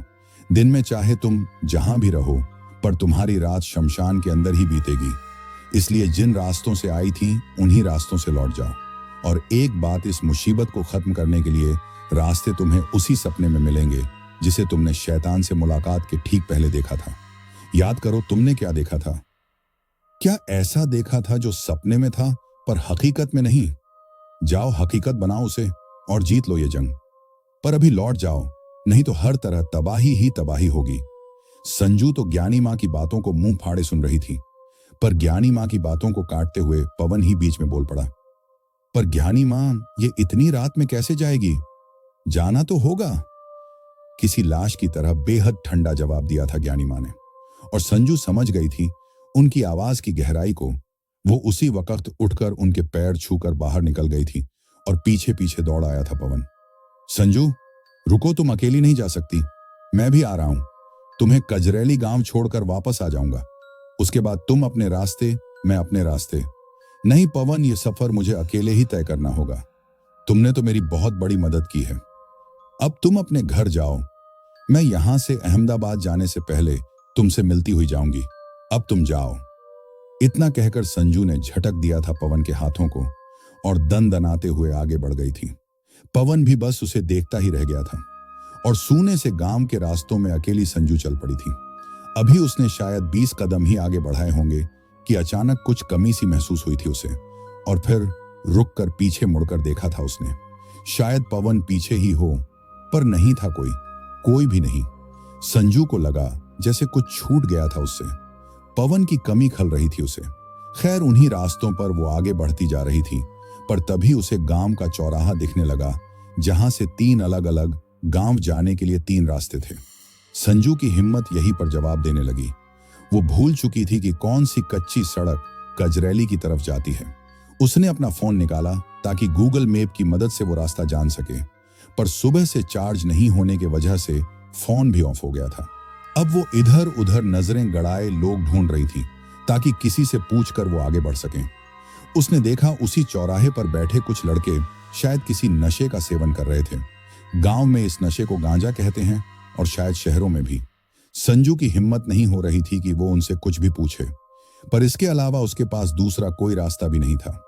दिन में चाहे तुम जहां भी रहो, पर तुम्हारी रात शमशान के अंदर ही बीतेगी। इसलिए जिन रास्तों से आई थी उन्हीं रास्तों से लौट जाओ। और एक बात, इस मुसीबत को खत्म करने के लिए रास्ते तुम्हें उसी सपने में मिलेंगे जिसे तुमने शैतान से मुलाकात के ठीक पहले देखा था। याद करो, तुमने क्या देखा था? क्या ऐसा देखा था जो सपने में था पर हकीकत में नहीं? जाओ, हकीकत बनाओ उसे और जीत लो ये जंग। पर अभी लौट जाओ, नहीं तो हर तरह तबाही ही तबाही होगी। संजू तो ज्ञानी मां की बातों को मुंह फाड़े सुन रही थी, पर ज्ञानी मां की बातों को काटते हुए पवन ही बीच में बोल पड़ा। पर ज्ञानी मां, ये इतनी रात में कैसे जाएगी? जाना तो होगा। किसी लाश की तरह बेहद ठंडा जवाब दिया था ज्ञानी मां ने। और संजू समझ गई थी उनकी आवाज की गहराई को। वो उसी वक्त उठकर उनके पैर छूकर बाहर निकल गई थी और पीछे पीछे दौड़ आया था पवन। संजू, रुको, तुम अकेली नहीं जा सकती, मैं भी आ रहा हूं। तुम्हें कजरैली गांव छोड़कर वापस आ जाऊंगा। उसके बाद तुम अपने रास्ते, मैं अपने रास्ते। नहीं पवन, ये सफर मुझे अकेले ही तय करना होगा। तुमने तो मेरी बहुत बड़ी मदद की है। अब तुम अपने घर जाओ। मैं यहां से अहमदाबाद जाने से पहले तुमसे मिलती हुई जाऊंगी। अब तुम जाओ। इतना कहकर संजू ने झटक दिया था पवन के हाथों को और दनाते हुए आगे बढ़ गई थी। पवन भी बस उसे देखता ही रह गया था और सूने से गांव के रास्तों में अकेली संजू चल पड़ी थी। अभी उसने शायद 20 कदम ही आगे बढ़ाए होंगे कि अचानक कुछ कमी सी महसूस हुई थी उसे, और फिर रुककर पीछे मुड़कर देखा था उसने। शायद पवन पीछे ही हो, पर नहीं था कोई भी नहीं। संजू को लगा जैसे कुछ छूट गया था उससे। पवन की कमी खल रही थी उसे। खैर, उन्हीं रास्तों पर वो आगे बढ़ती जा रही थी, पर तभी उसे गांव का चौराहा दिखने लगा जहां से 3 अलग अलग गांव जाने के लिए 3 रास्ते थे। संजू की हिम्मत यहीं पर जवाब देने लगी। वो भूल चुकी थी कि कौन सी कच्ची सड़क कजरैली की तरफ जाती है। उसने अपना फोन निकाला ताकि गूगल मैप की मदद से वो रास्ता जान सके, पर सुबह से चार्ज नहीं होने की वजह से फोन भी ऑफ हो गया था। अब वो इधर उधर नजरें गड़ाए लोग ढूंढ रही थी ताकि किसी से पूछकर वो आगे बढ़ सके। उसने देखा उसी चौराहे पर बैठे कुछ लड़के शायद किसी नशे का सेवन कर रहे थे। गांव में इस नशे को गांजा कहते हैं और शायद शहरों में भी। संजू की हिम्मत नहीं हो रही थी कि वो उनसे कुछ भी पूछे, पर इसके अलावा उसके पास दूसरा कोई रास्ता भी नहीं था।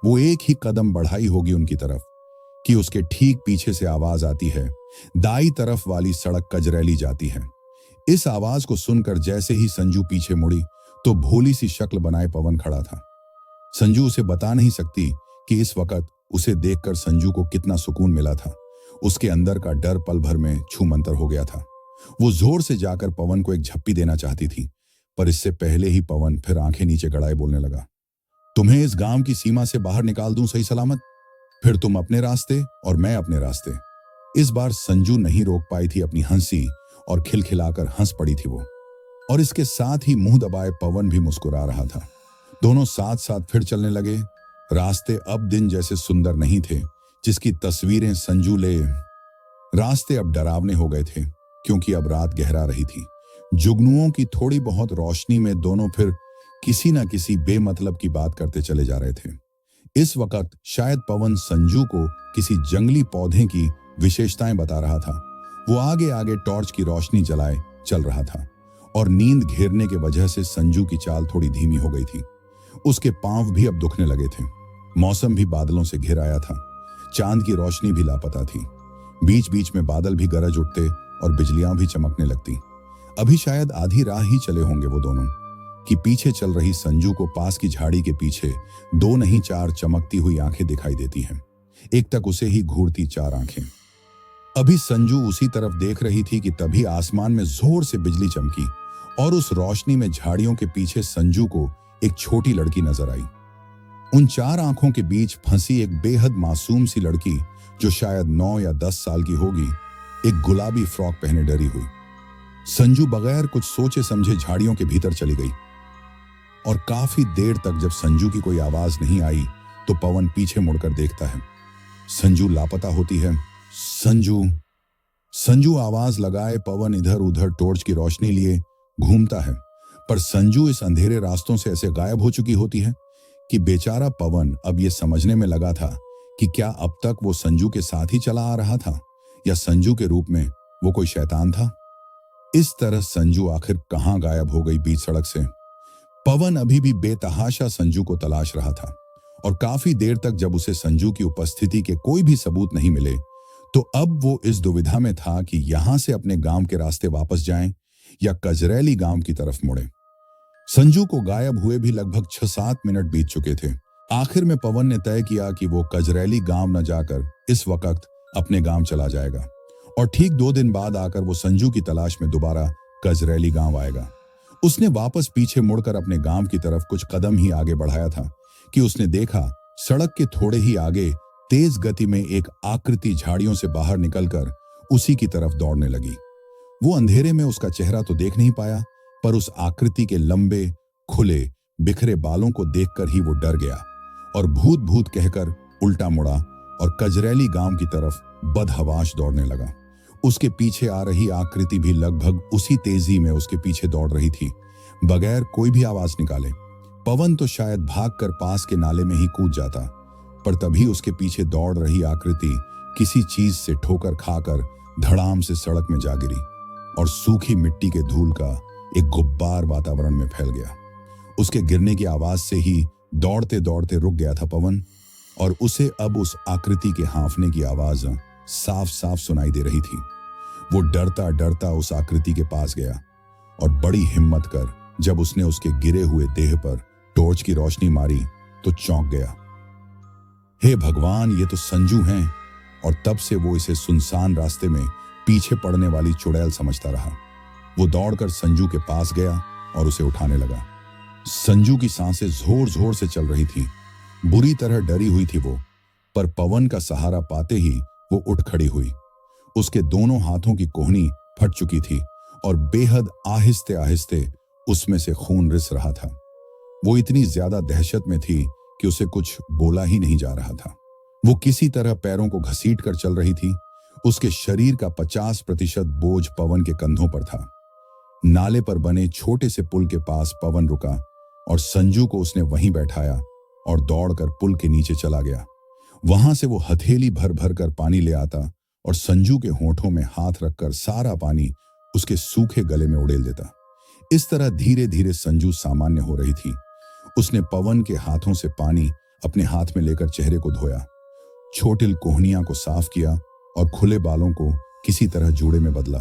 वो एक ही कदम बढ़ाई होगी उनकी तरफ कि उसके ठीक पीछे से आवाज आती है, दाई तरफ वाली सड़क कजरैली जाती है। इस आवाज को सुनकर जैसे ही संजू पीछे मुड़ी तो भोली सी शक्ल बनाए पवन खड़ा था। संजू उसे बता नहीं सकती कि इस वक्त उसे देखकर संजू को कितना सुकून मिला था। उसके अंदर का डर पल भर में छूमंतर हो गया था। वो जोर से जाकर पवन को एक झप्पी देना चाहती थी, पर इससे पहले ही पवन फिर आंखें नीचे गड़ाए बोलने लगा, तुम्हें इस गांव की सीमा से बाहर निकाल दूं सही सलामत, फिर तुम अपने रास्ते और मैं अपने रास्ते। इस बार संजू नहीं रोक पाई थी अपनी हंसी और खिलखिलाकर हंस पड़ी थी वो। और इसके साथ ही मुंह दबाए पवन भी मुस्कुरा रहा था। दोनों साथ साथ फिर चलने लगे। रास्ते अब दिन जैसे सुंदर नहीं थे जिसकी तस्वीरें संजू ले। रास्ते अब डरावने हो गए थे क्योंकि अब रात गहरा रही थी। जुगनुओं की थोड़ी बहुत रोशनी में दोनों फिर किसी न किसी बेमतलब की बात करते चले जा रहे थे। इस वक्त शायद पवन संजू को किसी जंगली पौधे की विशेषताएं बता रहा था। वो आगे आगे टॉर्च की रोशनी जलाए चल रहा था और नींद घेरने के वजह से संजू की चाल थोड़ी धीमी हो गई थी। उसके पांव भी अब दुखने लगे थे। मौसम भी बादलों से घिर आया था। चांद की रोशनी भी लापता थी। बीच बीच में बादल भी गरज उठते और बिजलियां भी चमकने लगती। अभी शायद आधी राह ही चले होंगे वो दोनों कि पीछे चल रही संजू को पास की झाड़ी के पीछे 2 नहीं 4 चमकती हुई आंखें दिखाई देती हैं। एक तक उसे ही घूरती 4 आंखें। अभी संजू उसी तरफ देख रही थी कि तभी आसमान में जोर से बिजली चमकी और उस रोशनी में झाड़ियों के पीछे संजू को एक छोटी लड़की नजर आई। उन 4 आंखों के बीच फंसी एक बेहद मासूम सी लड़की जो शायद 9 या 10 साल की होगी, एक गुलाबी फ्रॉक पहने डरी हुई। संजू बगैर कुछ सोचे समझे झाड़ियों के भीतर चली गई और काफी देर तक जब संजू की कोई आवाज नहीं आई तो पवन पीछे मुड़कर देखता है। संजू लापता होती है। संजू आवाज लगाए पवन इधर उधर टॉर्च की रोशनी लिए घूमता है, पर संजू इस अंधेरे रास्तों से ऐसे गायब हो चुकी होती है कि बेचारा पवन अब ये समझने में लगा था कि क्या अब तक वो संजू के साथ ही चला आ रहा था या संजू के रूप में वो कोई शैतान था। इस तरह संजू आखिर कहां गायब हो गई बीच सड़क से। पवन अभी भी बेतहाशा संजू को तलाश रहा था और काफी देर तक जब उसे संजू की उपस्थिति के कोई भी सबूत नहीं मिले तो अब वो इस दुविधा में था कि यहां से अपने गांव के रास्ते वापस जाएं या कजरैली गांव की तरफ मुड़े। संजू को गायब हुए भी लगभग 6-7 मिनट बीत चुके थे। आखिर में पवन ने तय किया कि वो कजरैली गांव न जाकर इस वक्त अपने गांव चला जाएगा और ठीक 2 दिन बाद आकर वो संजू की तलाश में दोबारा कजरैली गांव आएगा। उसने वापस पीछे मुड़कर अपने गांव की तरफ कुछ कदम ही आगे बढ़ाया था कि उसने देखा सड़क के थोड़े ही आगे तेज गति में एक आकृति झाड़ियों से बाहर निकलकर उसी की तरफ दौड़ने लगी। वो अंधेरे में उसका चेहरा तो देख नहीं पाया, पर उस आकृति के लंबे, खुले, बिखरे बालों को देखकर ही वो डर गया और भूत भूत कहकर उल्टा मुड़ा और कजरैली गांव की तरफ बदहवाश दौड़ने लगा। उसके पीछे आ रही आकृति भी लगभग उसी तेजी में उसके पीछे दौड़ रही थी, बगैर कोई भी आवाज निकाले। पवन तो शायद भागकर पास के नाले में ही कूद जाता, पर तभी उसके पीछे दौड़ रही आकृति किसी चीज से ठोकर खाकर धड़ाम से सड़क में जा गिरी और सूखी मिट्टी के धूल का एक गुब्बार वातावरण में फैल गया। उसके गिरने की आवाज से ही दौड़ते दौड़ते रुक गया था पवन, और उसे अब उस आकृति के हांफने की आवाज साफ साफ सुनाई दे रही थी। वो डरता डरता उस आकृति के पास गया और बड़ी हिम्मत कर जब उसने उसके गिरे हुए देह पर टॉर्च की रोशनी मारी तो चौंक गया। हे भगवान, ये तो संजू हैं। और तब से वो इसे सुनसान रास्ते में पीछे पड़ने वाली चुड़ैल समझता रहा। वो दौड़कर संजू के पास गया और उसे उठाने लगा। संजू की सांसें जोर जोर से चल रही थीं। बुरी तरह डरी हुई थी वो, पर पवन का सहारा पाते ही वो उठ खड़ी हुई। उसके दोनों हाथों की कोहनी फट चुकी थी और बेहद आहिस्ते आहिस्ते उसमें से खून रिस रहा था। वो इतनी ज्यादा दहशत में थी कि उसे कुछ बोला ही नहीं जा रहा था। वो किसी तरह पैरों को घसीट कर चल रही थी। उसके शरीर का 50% बोझ पवन के कंधों पर था। नाले पर बने छोटे से पुल के पास पवन रुका और संजू को उसने वहीं बैठाया और दौड़कर पुल के नीचे चला गया। वहां से वो हथेली भर भर कर पानी ले आता और संजू के होठों में हाथ रखकर सारा पानी उसके सूखे गले में उड़ेल देता। इस तरह धीरे धीरे संजू सामान्य हो रही थी। उसने पवन के हाथों से पानी अपने हाथ में लेकर चेहरे को धोया, छोटिल कोहनियां को साफ किया और खुले बालों को किसी तरह जूड़े में बदला।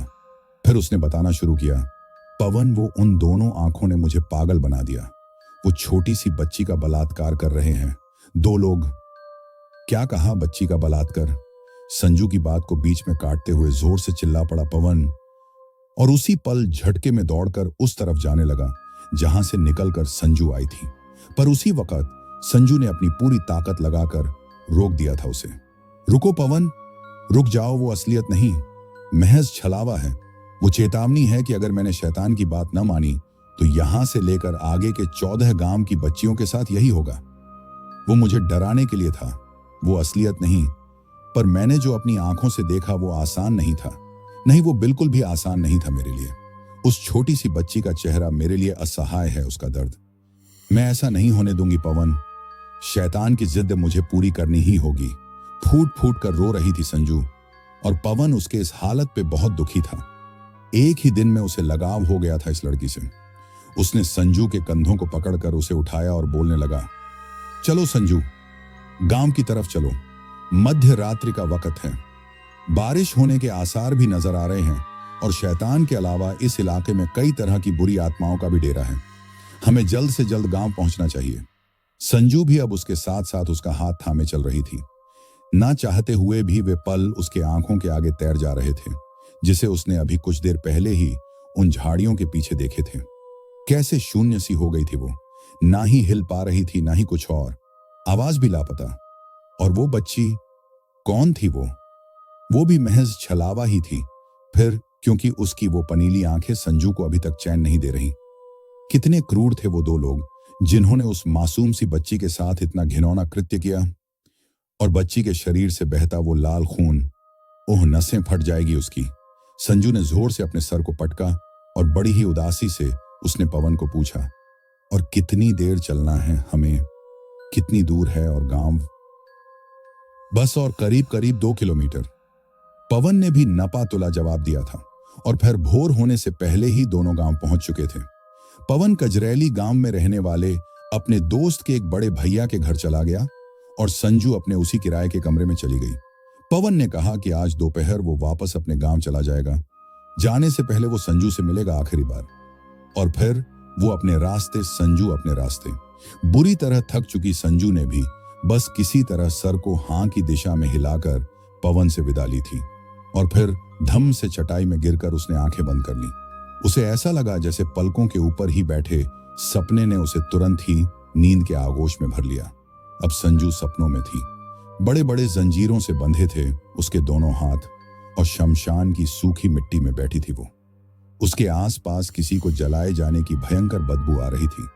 फिर उसने बताना शुरू किया, पवन, वो उन दोनों आंखों ने मुझे पागल बना दिया। वो छोटी सी बच्ची का बलात्कार कर रहे हैं। 2 लोग। क्या कहा बच्ची का बलात्कार? संजू की बात को बीच में काटते हुए जोर से चिल्ला पड़ा पवन और उसी पल झटके में दौड़कर उस तरफ जाने लगा जहां से निकलकर संजू आई थी। पर उसी वक्त संजू ने अपनी पूरी ताकत लगाकर रोक दिया था उसे। रुको पवन, रुक जाओ, वो असलियत नहीं, महज छलावा है। वो चेतावनी है कि अगर मैंने शैतान की बात न मानी तो यहां से लेकर आगे के 14 गांव की बच्चियों के साथ यही होगा। वो मुझे डराने के लिए था, वो असलियत नहीं। पर मैंने जो अपनी आंखों से देखा वो आसान नहीं था। नहीं, वो बिल्कुल भी आसान नहीं था मेरे लिए। उस छोटी सी बच्ची का चेहरा मेरे लिए असहाय है, उसका दर्द। मैं ऐसा नहीं होने दूंगी पवन। शैतान की जिद मुझे पूरी करनी ही होगी। फूट फूट कर रो रही थी संजू और पवन उसके इस हालत पे बहुत दुखी था। एक ही दिन में उसे लगाव हो गया था इस लड़की से। उसने संजू के कंधों को पकड़कर उसे उठाया और बोलने लगा, चलो संजू, गांव की तरफ चलो। मध्य रात्रि का वक्त है, बारिश होने के आसार भी नजर आ रहे हैं और शैतान के अलावा इस इलाके में कई तरह की बुरी आत्माओं का भी डेरा है। हमें जल्द से जल्द गांव पहुंचना चाहिए। संजू भी अब उसके साथ साथ उसका हाथ थामे चल रही थी। ना चाहते हुए भी वे पल उसके आंखों के आगे तैर जा रहे थे, जिसे उसने अभी कुछ देर पहले ही उन झाड़ियों के पीछे देखे थे। कैसे शून्य सी हो गई थी वो, ना ही हिल पा रही थी ना ही कुछ और, आवाज भी लापता। और वो बच्ची कौन थी? वो भी महज छलावा ही थी। फिर क्योंकि उसकी वो पनीली आंखें संजू को अभी तक चैन नहीं दे रही। कितने क्रूर थे वो 2 लोग जिन्होंने उस मासूम सी बच्ची के साथ इतना घिनौना कृत्य किया। और बच्ची के शरीर से बहता वो लाल खून, ओह, नसें फट जाएगी उसकी। संजू ने जोर से अपने सर को पटका और बड़ी ही उदासी से उसने पवन को पूछा, और कितनी देर चलना है हमें? कितनी दूर है और गांव? बस और करीब करीब 2 किलोमीटर। पवन ने भी नपा तुला जवाब दिया था और फिर भोर होने से पहले ही दोनों गांव पहुंच चुके थे। पवन कजरैली गांव में रहने वाले अपने दोस्त के एक बड़े भैया के घर चला गया और संजू अपने उसी किराए के कमरे में चली गई। पवन ने कहा कि आज दोपहर वो वापस अपने गांव चला जाएगा। जाने से पहले वो संजू से मिलेगा आखिरी बार, और फिर वो अपने रास्ते, संजू अपने रास्ते। बुरी तरह थक चुकी संजू ने भी बस किसी तरह सर को हां की दिशा में हिलाकर पवन से विदा ली थी और फिर धम से चटाई में गिरकर उसने आंखें बंद कर ली। उसे ऐसा लगा जैसे पलकों के ऊपर ही बैठे सपने ने उसे तुरंत ही नींद के आगोश में भर लिया। अब संजू सपनों में थी। बड़े बड़े जंजीरों से बंधे थे उसके दोनों हाथ और शमशान की सूखी मिट्टी में बैठी थी वो। उसके आसपास किसी को जलाए जाने की भयंकर बदबू आ रही थी।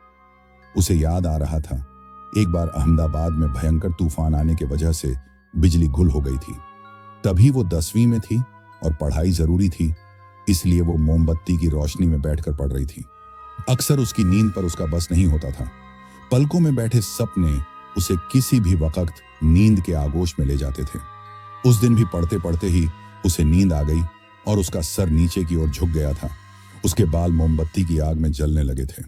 उसे याद आ रहा था एक बार अहमदाबाद में भयंकर तूफान आने की वजह से बिजली गुल हो गई थी। तभी वो 10वीं में थी और पढ़ाई जरूरी थी, इसलिए वो मोमबत्ती की रोशनी में बैठकर पढ़ रही थी। अक्सर उसकी नींद पर उसका बस नहीं होता था। पलकों में बैठे सपने उसे किसी भी वक्त नींद के आगोश में ले जाते थे। उस दिन भी पढ़ते पढ़ते ही उसे नींद आ गई और उसका सर नीचे की ओर झुक गया था। उसके बाल मोमबत्ती की आग में जलने लगे थे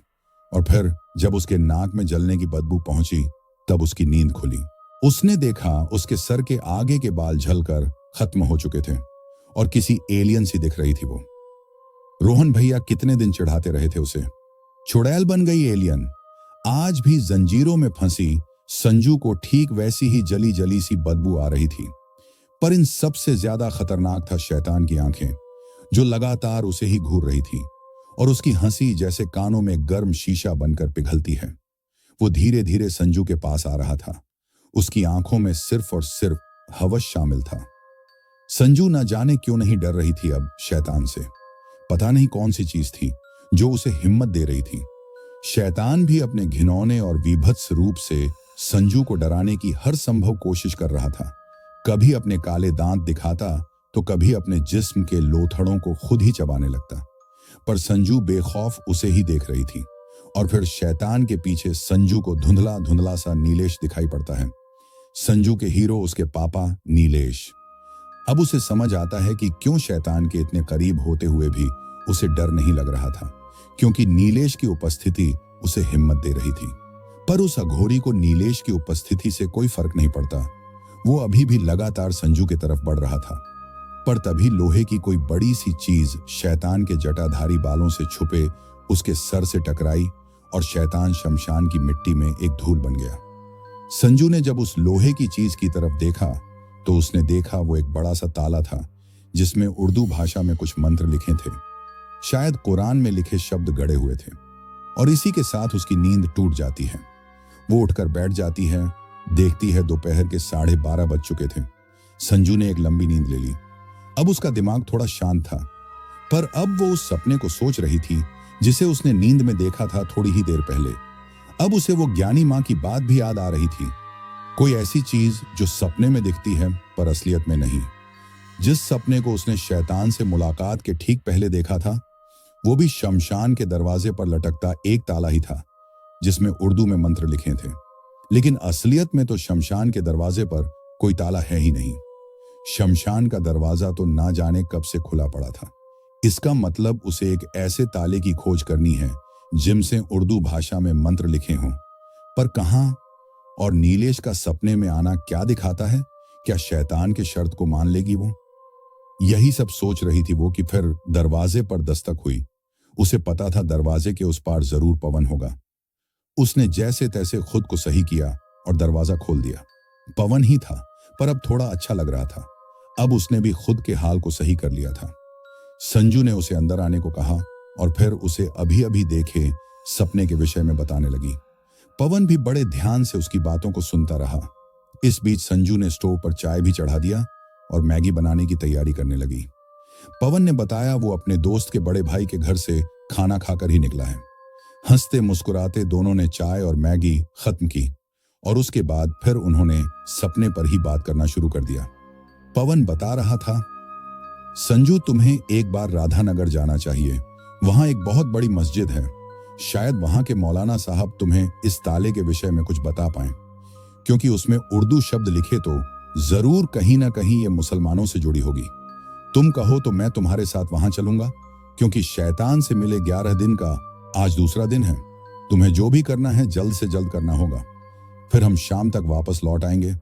और फिर जब उसके नाक में जलने की बदबू पहुंची तब उसकी नींद खुली। उसने देखा उसके सर के आगे के बाल झलकर खत्म हो चुके थे और किसी एलियन सी दिख रही थी वो। रोहन भैया कितने दिन चिढ़ाते रहे थे उसे, चुड़ैल बन गई एलियन। आज भी जंजीरों में फंसी संजू को ठीक वैसी ही जली जली सी बदबू आ रही थी, पर इन सबसे ज्यादा खतरनाक था शैतान की आंखें जो लगातार उसे ही घूर रही थी और उसकी हंसी जैसे कानों में गर्म शीशा बनकर पिघलती है। वो धीरे धीरे संजू के पास आ रहा था। उसकी आंखों में सिर्फ और सिर्फ हवस शामिल था। संजू न जाने क्यों नहीं डर रही थी अब शैतान से। पता नहीं कौन सी चीज थी जो उसे हिम्मत दे रही थी। शैतान भी अपने घिनौने और विभत्स रूप से संजू को डराने की हर संभव कोशिश कर रहा था। कभी अपने काले दांत दिखाता तो कभी अपने जिस्म के लोथड़ों को खुद ही चबाने लगता, पर संजू बेखौफ उसे ही देख रही थी। और फिर शैतान के पीछे संजू को धुंधला धुंधला सा नीलेश दिखाई पड़ता है। संजू के हीरो उसके पापा नीलेश। अब उसे समझ आता है कि क्यों शैतान के इतने करीब होते हुए भी उसे डर नहीं लग रहा था, क्योंकि नीलेश की उपस्थिति उसे हिम्मत दे रही थी। पर उस अघोरी को नीलेश की उपस्थिति से कोई फर्क नहीं पड़ता। वो अभी भी लगातार संजू की तरफ बढ़ रहा था। पर तभी लोहे की कोई बड़ी सी चीज शैतान के जटाधारी बालों से छुपे उसके सर से टकराई और शैतान शमशान की मिट्टी में एक धूल बन गया। संजू ने जब उस लोहे की चीज की तरफ देखा तो उसने देखा वो एक बड़ा सा ताला था जिसमें उर्दू भाषा में कुछ मंत्र लिखे थे। शायद कुरान में लिखे शब्द गड़े हुए थे और इसी के साथ उसकी नींद टूट जाती है। वो उठकर बैठ जाती है। देखती है दोपहर के 12:30 बज चुके थे। संजू ने एक लंबी नींद ले ली। अब उसका दिमाग थोड़ा शांत था, पर अब वो उस सपने को सोच रही थी जिसे उसने नींद में देखा था थोड़ी ही देर पहले। अब उसे वो ज्ञानी माँ की बात भी याद आ रही थी। कोई ऐसी चीज जो सपने में दिखती है पर असलियत में नहीं। जिस सपने को उसने शैतान से मुलाकात के ठीक पहले देखा था वो भी शमशान के दरवाजे पर लटकता एक ताला ही था जिसमें उर्दू में मंत्र लिखे थे। लेकिन असलियत में तो शमशान के दरवाजे पर कोई ताला है ही नहीं। शमशान का दरवाजा तो ना जाने कब से खुला पड़ा था। इसका मतलब उसे एक ऐसे ताले की खोज करनी है जिनसे उर्दू भाषा में मंत्र लिखे हों। पर कहां? और नीलेश का सपने में आना क्या दिखाता है? क्या शैतान के शर्त को मान लेगी वो? यही सब सोच रही थी वो कि फिर दरवाजे पर दस्तक हुई। उसे पता था दरवाजे के उस पार जरूर पवन होगा। उसने जैसे तैसे खुद को सही किया और दरवाजा खोल दिया। पवन ही था, पर अब थोड़ा अच्छा लग रहा था। अब उसने भी खुद के हाल को सही कर लिया था। संजू ने उसे अंदर आने को कहा और फिर उसे अभी अभी देखे सपने के विषय में बताने लगी। पवन भी बड़े ध्यान से उसकी बातों को सुनता रहा। इस बीच संजू ने स्टोव पर चाय भी चढ़ा दिया और मैगी बनाने की तैयारी करने लगी। पवन ने बताया वो अपने दोस्त के बड़े भाई के घर से खाना खाकर ही निकला है। हंसते मुस्कुराते दोनों ने चाय और मैगी खत्म की और उसके बाद फिर उन्होंने सपने पर ही बात करना शुरू कर दिया। पवन बता रहा था, संजू तुम्हें एक बार राधानगर जाना चाहिए। वहां एक बहुत बड़ी मस्जिद है। शायद वहां के मौलाना साहब तुम्हें इस ताले के विषय में कुछ बता पाएं, क्योंकि उसमें उर्दू शब्द लिखे तो जरूर कहीं ना कहीं ये मुसलमानों से जुड़ी होगी। तुम कहो तो मैं तुम्हारे साथ वहां चलूंगा, क्योंकि शैतान से मिले 11 दिन का आज दूसरा दिन है। तुम्हें जो भी करना है जल्द से जल्द करना होगा। फिर हम शाम तक वापस लौट आएंगे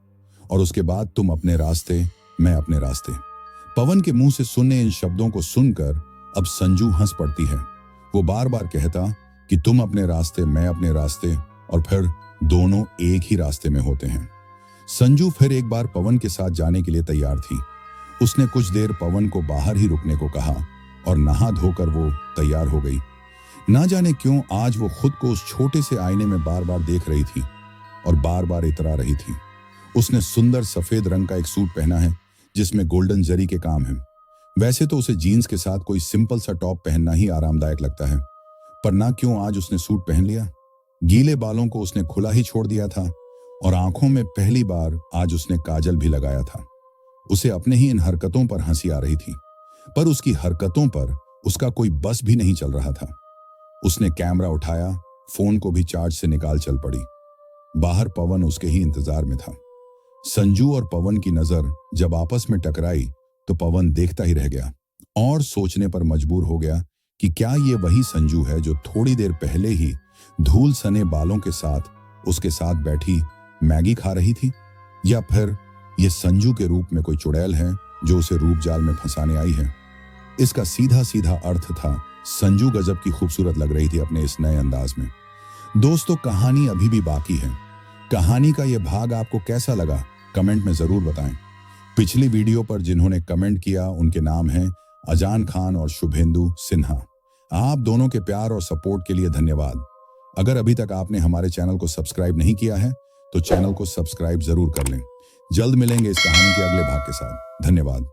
और उसके बाद तुम अपने रास्ते, मैं अपने रास्ते। पवन के मुंह से सुने इन शब्दों को सुनकर अब संजू हंस पड़ती है। वो बार बार कहता कि तुम अपने रास्ते, मैं अपने रास्ते, और फिर दोनों एक ही रास्ते में होते हैं। संजू फिर एक बार पवन के साथ जाने के लिए तैयार थी। उसने कुछ देर पवन को बाहर ही रुकने को कहा और नहा धोकर वो तैयार हो गई। ना जाने क्यों आज वो खुद को उस छोटे से आईने में बार बार देख रही थी और बार बार इतरा रही थी। उसने सुंदर सफेद रंग का एक सूट पहना है जिसमें गोल्डन जरी के काम है। वैसे तो उसे जीन्स के साथ कोई सिंपल सा टॉप पहनना ही आरामदायक लगता है, पर ना क्यों आज उसने सूट पहन लिया। गीले बालों को उसने खुला ही छोड़ दिया था और आंखों में पहली बार आज उसने काजल भी लगाया था। उसे अपने ही इन हरकतों पर हंसी आ रही थी, पर उसकी हरकतों पर उसका कोई बस भी नहीं चल रहा था। उसने कैमरा उठाया, फोन को भी चार्ज से निकाल चल पड़ी। बाहर पवन उसके ही इंतजार में था। संजू और पवन की नजर जब आपस में टकराई तो पवन देखता ही रह गया और सोचने पर मजबूर हो गया कि क्या ये वही संजू है जो थोड़ी देर पहले ही धूल सने बालों के साथ उसके साथ बैठी मैगी खा रही थी, या फिर ये संजू के रूप में कोई चुड़ैल है जो उसे रूप जाल में फंसाने आई है। इसका सीधा सीधा अर्थ था संजू गजब की खूबसूरत लग रही थी अपने इस नए अंदाज में। दोस्तों, कहानी अभी भी बाकी है। कहानी का यह भाग आपको कैसा लगा कमेंट में जरूर बताएं। पिछली वीडियो पर जिन्होंने कमेंट किया उनके नाम हैं अजान खान और शुभेंदु सिन्हा। आप दोनों के प्यार और सपोर्ट के लिए धन्यवाद। अगर अभी तक आपने हमारे चैनल को सब्सक्राइब नहीं किया है तो चैनल को सब्सक्राइब जरूर कर लें। जल्द मिलेंगे इस कहानी के अगले भाग के साथ। धन्यवाद।